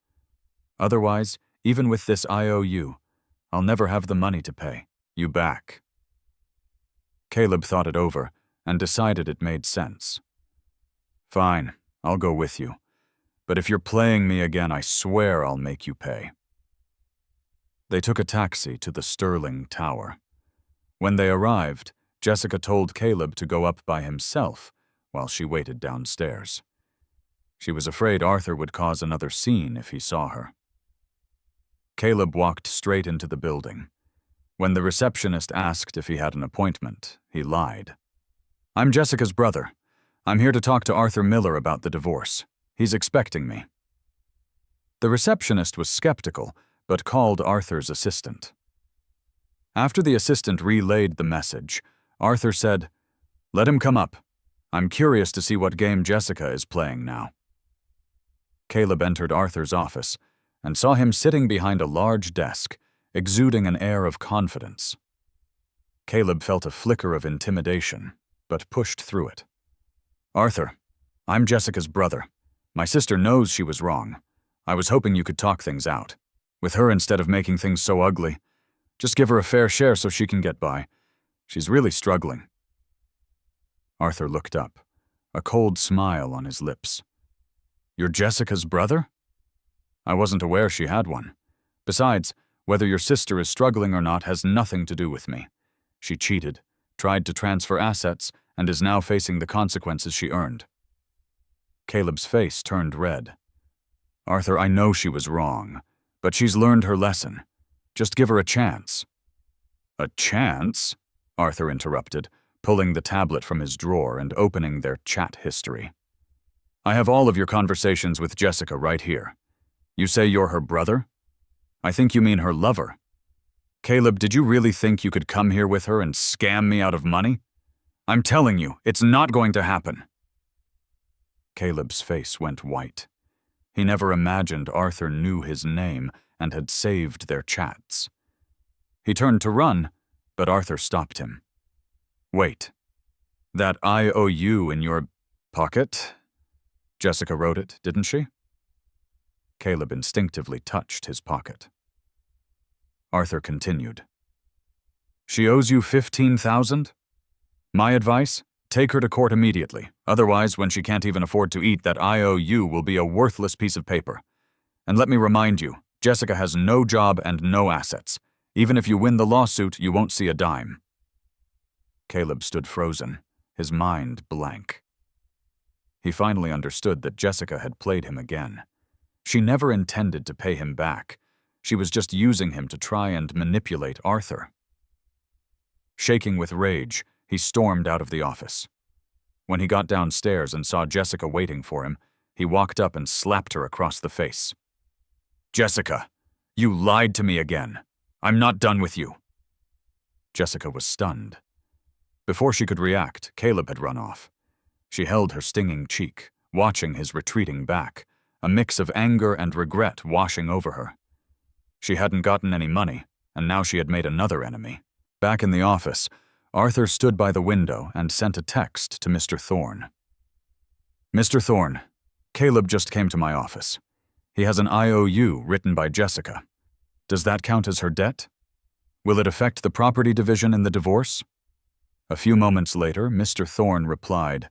Otherwise, even with this IOU, I'll never have the money to pay you back." Caleb thought it over and decided it made sense. "Fine, I'll go with you. But if you're playing me again, I swear I'll make you pay." They took a taxi to the Sterling Tower. When they arrived, Jessica told Caleb to go up by himself while she waited downstairs. She was afraid Arthur would cause another scene if he saw her. Caleb walked straight into the building. When the receptionist asked if he had an appointment, he lied. "I'm Jessica's brother. I'm here to talk to Arthur Miller about the divorce. He's expecting me." The receptionist was skeptical, but called Arthur's assistant. After the assistant relayed the message, Arthur said, "Let him come up. I'm curious to see what game Jessica is playing now." Caleb entered Arthur's office and saw him sitting behind a large desk, exuding an air of confidence. Caleb felt a flicker of intimidation, but pushed through it. "Arthur, I'm Jessica's brother. My sister knows she was wrong. I was hoping you could talk things out. With her instead of making things so ugly. Just give her a fair share so she can get by. She's really struggling." Arthur looked up, a cold smile on his lips. "You're Jessica's brother? I wasn't aware she had one. Besides, whether your sister is struggling or not has nothing to do with me. She cheated, tried to transfer assets, and is now facing the consequences she earned." Caleb's face turned red. "Arthur, I know she was wrong, but she's learned her lesson. Just give her a chance." "A chance?" Arthur interrupted, pulling the tablet from his drawer and opening their chat history. "I have all of your conversations with Jessica right here. You say you're her brother? I think you mean her lover. Caleb, did you really think you could come here with her and scam me out of money? I'm telling you, it's not going to happen." Caleb's face went white. He never imagined Arthur knew his name and had saved their chats. He turned to run, but Arthur stopped him. "Wait. That IOU in your pocket? Jessica wrote it, didn't she?" Caleb instinctively touched his pocket. Arthur continued. "She owes you $15,000? My advice? Take her to court immediately. Otherwise, when she can't even afford to eat, that IOU will be a worthless piece of paper. And let me remind you, Jessica has no job and no assets. Even if you win the lawsuit, you won't see a dime." Caleb stood frozen, his mind blank. He finally understood that Jessica had played him again. She never intended to pay him back. She was just using him to try and manipulate Arthur. Shaking with rage, he stormed out of the office. When he got downstairs and saw Jessica waiting for him, he walked up and slapped her across the face. "Jessica, you lied to me again. I'm not done with you." Jessica was stunned. Before she could react, Caleb had run off. She held her stinging cheek, watching his retreating back, a mix of anger and regret washing over her. She hadn't gotten any money, and now she had made another enemy. Back in the office, Arthur stood by the window and sent a text to Mr. Thorne. "Mr. Thorne, Caleb just came to my office. He has an IOU written by Jessica. Does that count as her debt? Will it affect the property division in the divorce?" A few moments later, Mr. Thorne replied,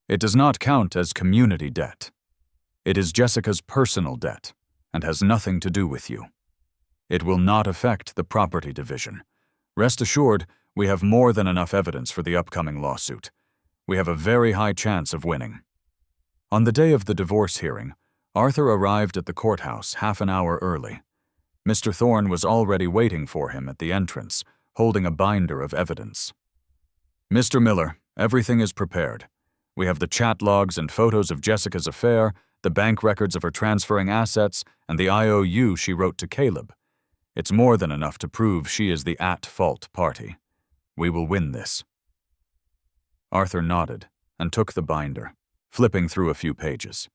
"It does not count as community debt. It is Jessica's personal debt and has nothing to do with you. It will not affect the property division. Rest assured, We have more than enough evidence for the upcoming lawsuit. We have a very high chance of winning." On the day of the divorce hearing, Arthur arrived at the courthouse half an hour early. Mr. Thorne was already waiting for him at the entrance, holding a binder of evidence. "Mr. Miller, everything is prepared. We have the chat logs and photos of Jessica's affair, the bank records of her transferring assets, and the IOU she wrote to Caleb. It's more than enough to prove she is the at-fault party. We will win this." Arthur nodded and took the binder, flipping through a few pages.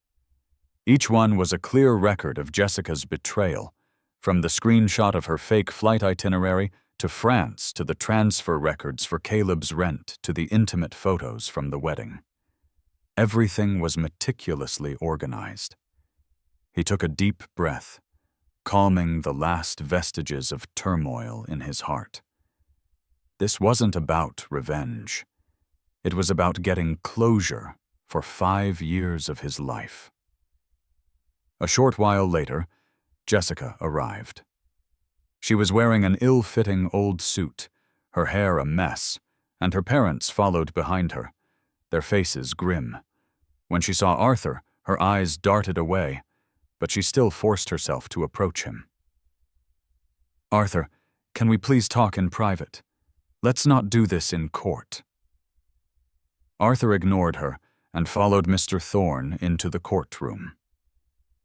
Each one was a clear record of Jessica's betrayal, from the screenshot of her fake flight itinerary to France to the transfer records for Caleb's rent to the intimate photos from the wedding. Everything was meticulously organized. He took a deep breath, calming the last vestiges of turmoil in his heart. This wasn't about revenge. It was about getting closure for 5 years of his life. A short while later, Jessica arrived. She was wearing an ill-fitting old suit, her hair a mess, and her parents followed behind her, their faces grim. When she saw Arthur, her eyes darted away, but she still forced herself to approach him. "Arthur, can we please talk in private? Let's not do this in court." Arthur ignored her and followed Mr. Thorne into the courtroom.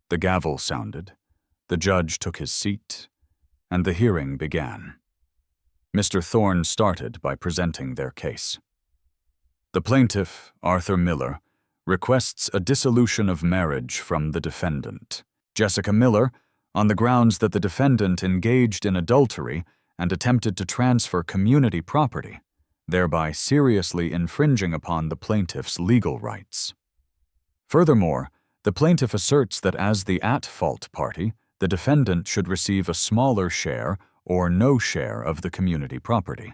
The gavel sounded, the judge took his seat, and the hearing began. Mr. Thorne started by presenting their case. The plaintiff, Arthur Miller, requests a dissolution of marriage from the defendant, Jessica Miller, on the grounds that the defendant engaged in adultery and attempted to transfer community property, thereby seriously infringing upon the plaintiff's legal rights. Furthermore, the plaintiff asserts that as the at-fault party, the defendant should receive a smaller share or no share of the community property.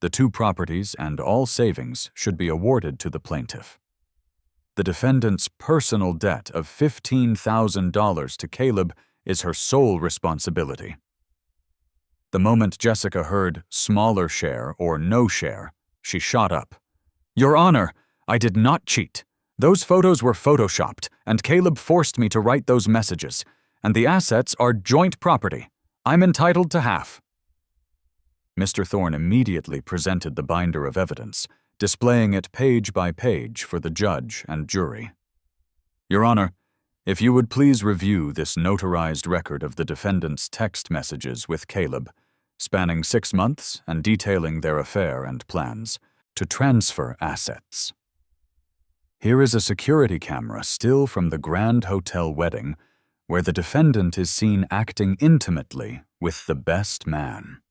The two properties and all savings should be awarded to the plaintiff. The defendant's personal debt of $15,000 to Caleb is her sole responsibility. The moment Jessica heard smaller share or no share, she shot up. "Your Honor, I did not cheat. Those photos were photoshopped, and Caleb forced me to write those messages, and the assets are joint property. I'm entitled to half." Mr. Thorne immediately presented the binder of evidence, displaying it page by page for the judge and jury. "Your Honor, if you would please review this notarized record of the defendant's text messages with Caleb, spanning 6 months and detailing their affair and plans to transfer assets. Here is a security camera still from the Grand Hotel wedding where the defendant is seen acting intimately with the best man.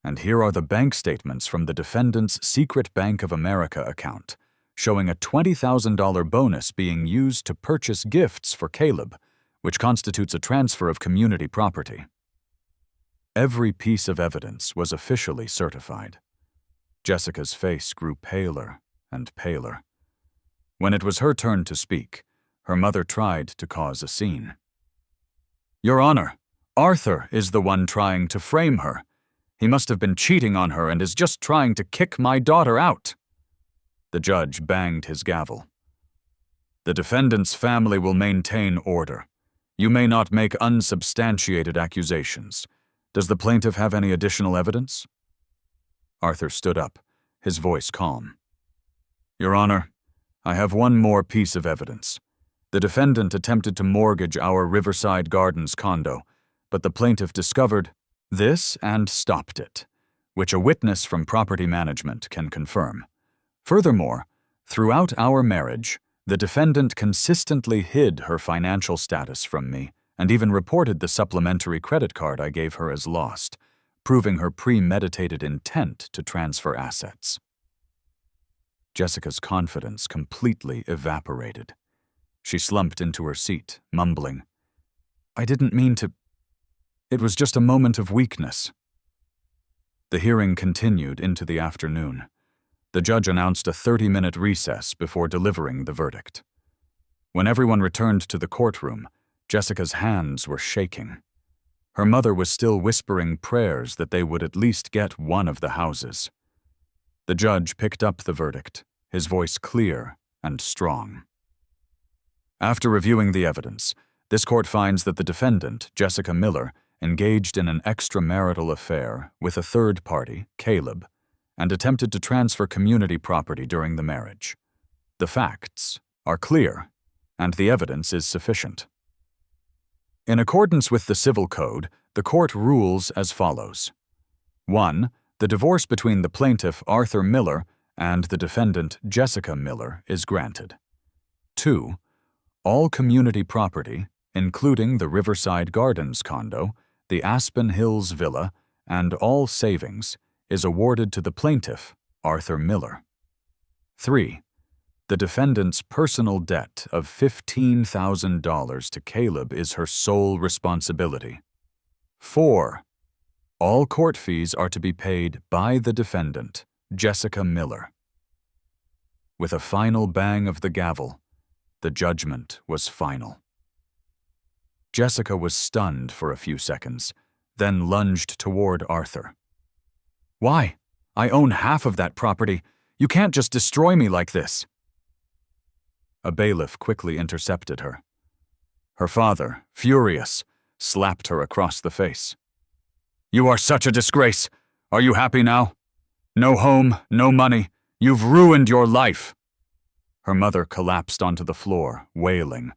And here are the bank statements from the defendant's secret Bank of America account, showing a $20,000 bonus being used to purchase gifts for Caleb, which constitutes a transfer of community property. Every piece of evidence was officially certified. Jessica's face grew paler and paler. When it was her turn to speak, her mother tried to cause a scene. "Your Honor, Arthur is the one trying to frame her. He must have been cheating on her and is just trying to kick my daughter out." The judge banged his gavel. "The defendant's family will maintain order. You may not make unsubstantiated accusations. Does the plaintiff have any additional evidence?" Arthur stood up, his voice calm. "Your Honor, I have one more piece of evidence. The defendant attempted to mortgage our Riverside Gardens condo, but the plaintiff discovered this and stopped it, which a witness from property management can confirm. Furthermore, throughout our marriage, the defendant consistently hid her financial status from me and even reported the supplementary credit card I gave her as lost, proving her premeditated intent to transfer assets." Jessica's confidence completely evaporated. She slumped into her seat, mumbling, "I didn't mean to. It was just a moment of weakness." The hearing continued into the afternoon. The judge announced a 30-minute recess before delivering the verdict. When everyone returned to the courtroom, Jessica's hands were shaking. Her mother was still whispering prayers that they would at least get one of the houses. The judge picked up the verdict, his voice clear and strong. After reviewing the evidence, this court finds that the defendant, Jessica Miller, engaged in an extramarital affair with a third party, Caleb, and attempted to transfer community property during the marriage. The facts are clear, and the evidence is sufficient. In accordance with the Civil Code, the court rules as follows. 1. The divorce between the plaintiff, Arthur Miller, and the defendant, Jessica Miller, is granted. 2. All community property, including the Riverside Gardens condo, the Aspen Hills villa, and all savings, is awarded to the plaintiff, Arthur Miller. 3. The defendant's personal debt of $15,000 to Caleb is her sole responsibility. 4. All court fees are to be paid by the defendant, Jessica Miller. With a final bang of the gavel, the judgment was final. Jessica was stunned for a few seconds, then lunged toward Arthur. "Why? I own half of that property. You can't just destroy me like this." A bailiff quickly intercepted her. Her father, furious, slapped her across the face. "You are such a disgrace. Are you happy now? No home, no money. You've ruined your life." Her mother collapsed onto the floor, wailing.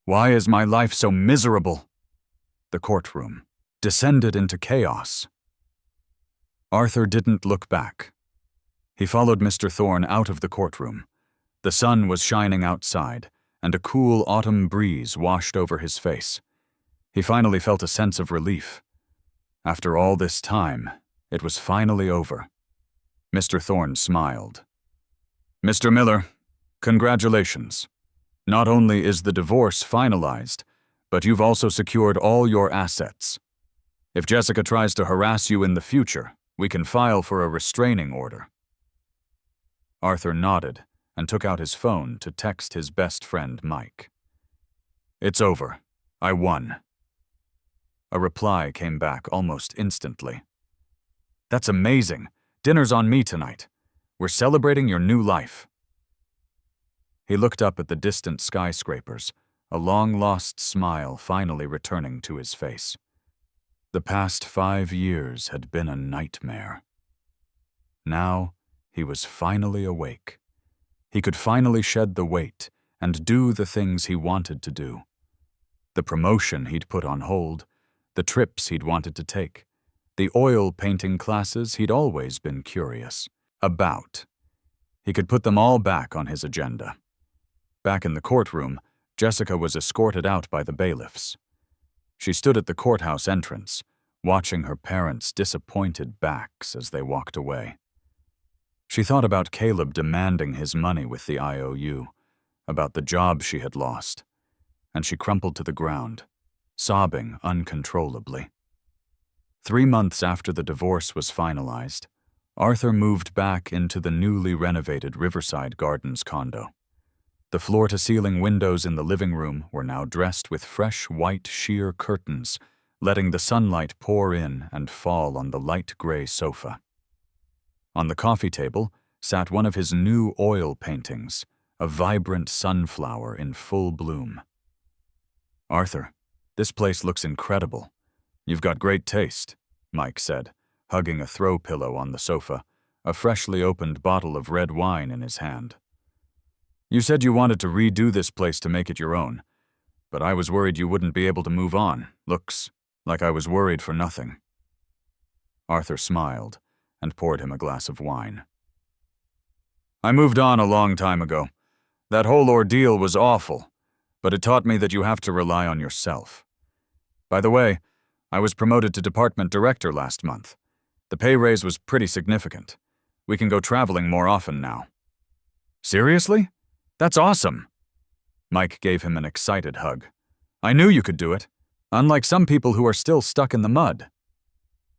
"Why is my life so miserable?" The courtroom descended into chaos. Arthur didn't look back. He followed Mr. Thorne out of the courtroom. The sun was shining outside, and a cool autumn breeze washed over his face. He finally felt a sense of relief. After all this time, it was finally over. Mr. Thorne smiled. "Mr. Miller, congratulations. Not only is the divorce finalized, but you've also secured all your assets. If Jessica tries to harass you in the future, we can file for a restraining order." Arthur nodded and took out his phone to text his best friend, Mike. "It's over. I won." A reply came back almost instantly. "That's amazing. Dinner's on me tonight. We're celebrating your new life." He looked up at the distant skyscrapers, a long-lost smile finally returning to his face. The past 5 years had been a nightmare. Now, he was finally awake. He could finally shed the weight and do the things he wanted to do. The promotion he'd put on hold, the trips he'd wanted to take, the oil painting classes he'd always been curious about. He could put them all back on his agenda. Back in the courtroom, Jessica was escorted out by the bailiffs. She stood at the courthouse entrance, watching her parents' disappointed backs as they walked away. She thought about Caleb demanding his money with the IOU, about the job she had lost, and she crumpled to the ground, sobbing uncontrollably. 3 months after the divorce was finalized, Arthur moved back into the newly renovated Riverside Gardens condo. The floor-to-ceiling windows in the living room were now dressed with fresh white sheer curtains, letting the sunlight pour in and fall on the light gray sofa. On the coffee table sat one of his new oil paintings, a vibrant sunflower in full bloom. "Arthur, this place looks incredible. You've got great taste," Mike said, hugging a throw pillow on the sofa, a freshly opened bottle of red wine in his hand. "You said you wanted to redo this place to make it your own, but I was worried you wouldn't be able to move on. Looks like I was worried for nothing." Arthur smiled and poured him a glass of wine. "I moved on a long time ago. That whole ordeal was awful, but it taught me that you have to rely on yourself. By the way, I was promoted to department director last month. The pay raise was pretty significant. We can go traveling more often now." "Seriously? That's awesome." Mike gave him an excited hug. "I knew you could do it, unlike some people who are still stuck in the mud."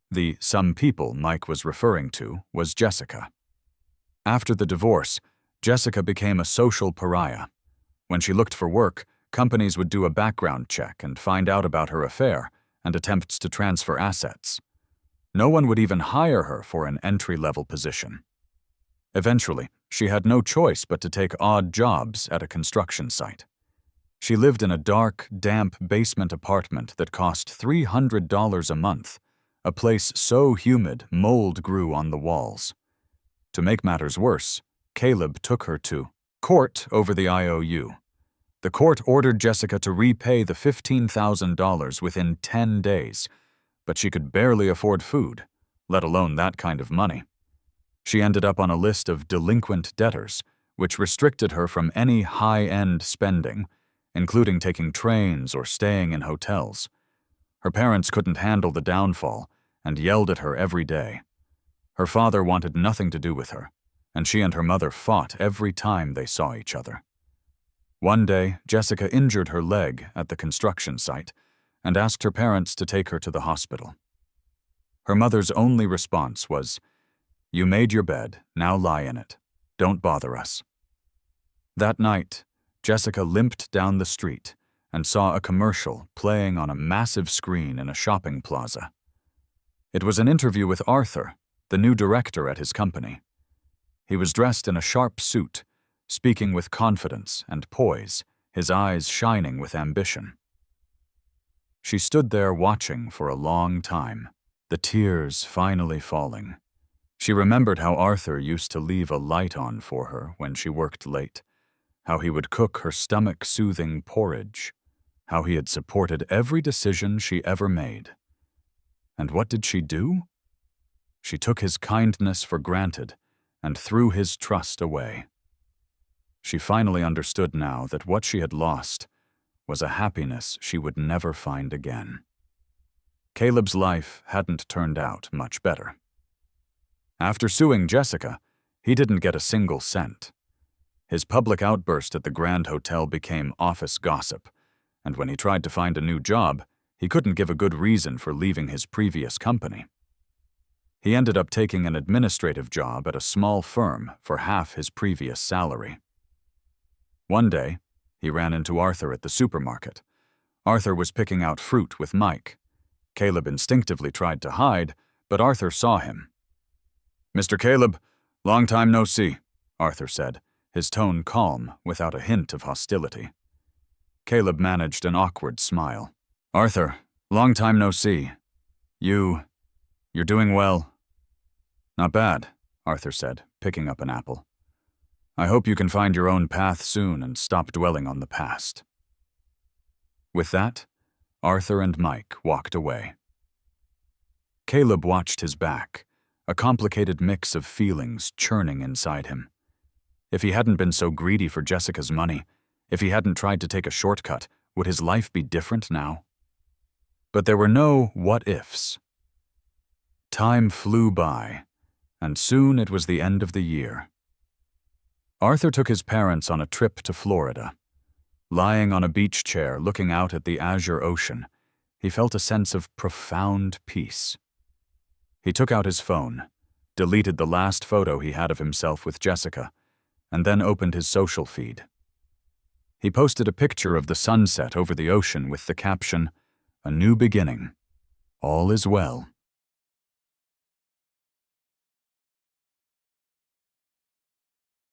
The some people Mike was referring to was Jessica. After the divorce, Jessica became a social pariah. When she looked for work, companies would do a background check and find out about her affair, and attempts to transfer assets. No one would even hire her for an entry-level position. Eventually, she had no choice but to take odd jobs at a construction site. She lived in a dark, damp basement apartment that cost $300 a month, a place so humid mold grew on the walls. To make matters worse, Caleb took her to court over the IOU. The court ordered Jessica to repay the $15,000 within 10 days, but she could barely afford food, let alone that kind of money. She ended up on a list of delinquent debtors, which restricted her from any high-end spending, including taking trains or staying in hotels. Her parents couldn't handle the downfall and yelled at her every day. Her father wanted nothing to do with her, and she and her mother fought every time they saw each other. One day, Jessica injured her leg at the construction site and asked her parents to take her to the hospital. Her mother's only response was, "You made your bed, now lie in it. Don't bother us." That night, Jessica limped down the street and saw a commercial playing on a massive screen in a shopping plaza. It was an interview with Arthur, the new director at his company. He was dressed in a sharp suit, speaking with confidence and poise, his eyes shining with ambition. She stood there watching for a long time, the tears finally falling. She remembered how Arthur used to leave a light on for her when she worked late, how he would cook her stomach-soothing porridge, how he had supported every decision she ever made. And what did she do? She took his kindness for granted and threw his trust away. She finally understood now that what she had lost was a happiness she would never find again. Caleb's life hadn't turned out much better. After suing Jessica, he didn't get a single cent. His public outburst at the Grand Hotel became office gossip, and when he tried to find a new job, he couldn't give a good reason for leaving his previous company. He ended up taking an administrative job at a small firm for half his previous salary. One day, he ran into Arthur at the supermarket. Arthur was picking out fruit with Mike. Caleb instinctively tried to hide, but Arthur saw him. "Mr. Caleb, long time no see," Arthur said, his tone calm without a hint of hostility. Caleb managed an awkward smile. "Arthur, long time no see. You're doing well?" "Not bad," Arthur said, picking up an apple. "I hope you can find your own path soon and stop dwelling on the past." With that, Arthur and Mike walked away. Caleb watched his back, a complicated mix of feelings churning inside him. If he hadn't been so greedy for Jessica's money, if he hadn't tried to take a shortcut, would his life be different now? But there were no what-ifs. Time flew by, and soon it was the end of the year. Arthur took his parents on a trip to Florida. Lying on a beach chair looking out at the azure ocean, he felt a sense of profound peace. He took out his phone, deleted the last photo he had of himself with Jessica, and then opened his social feed. He posted a picture of the sunset over the ocean with the caption, "A new beginning. All is well."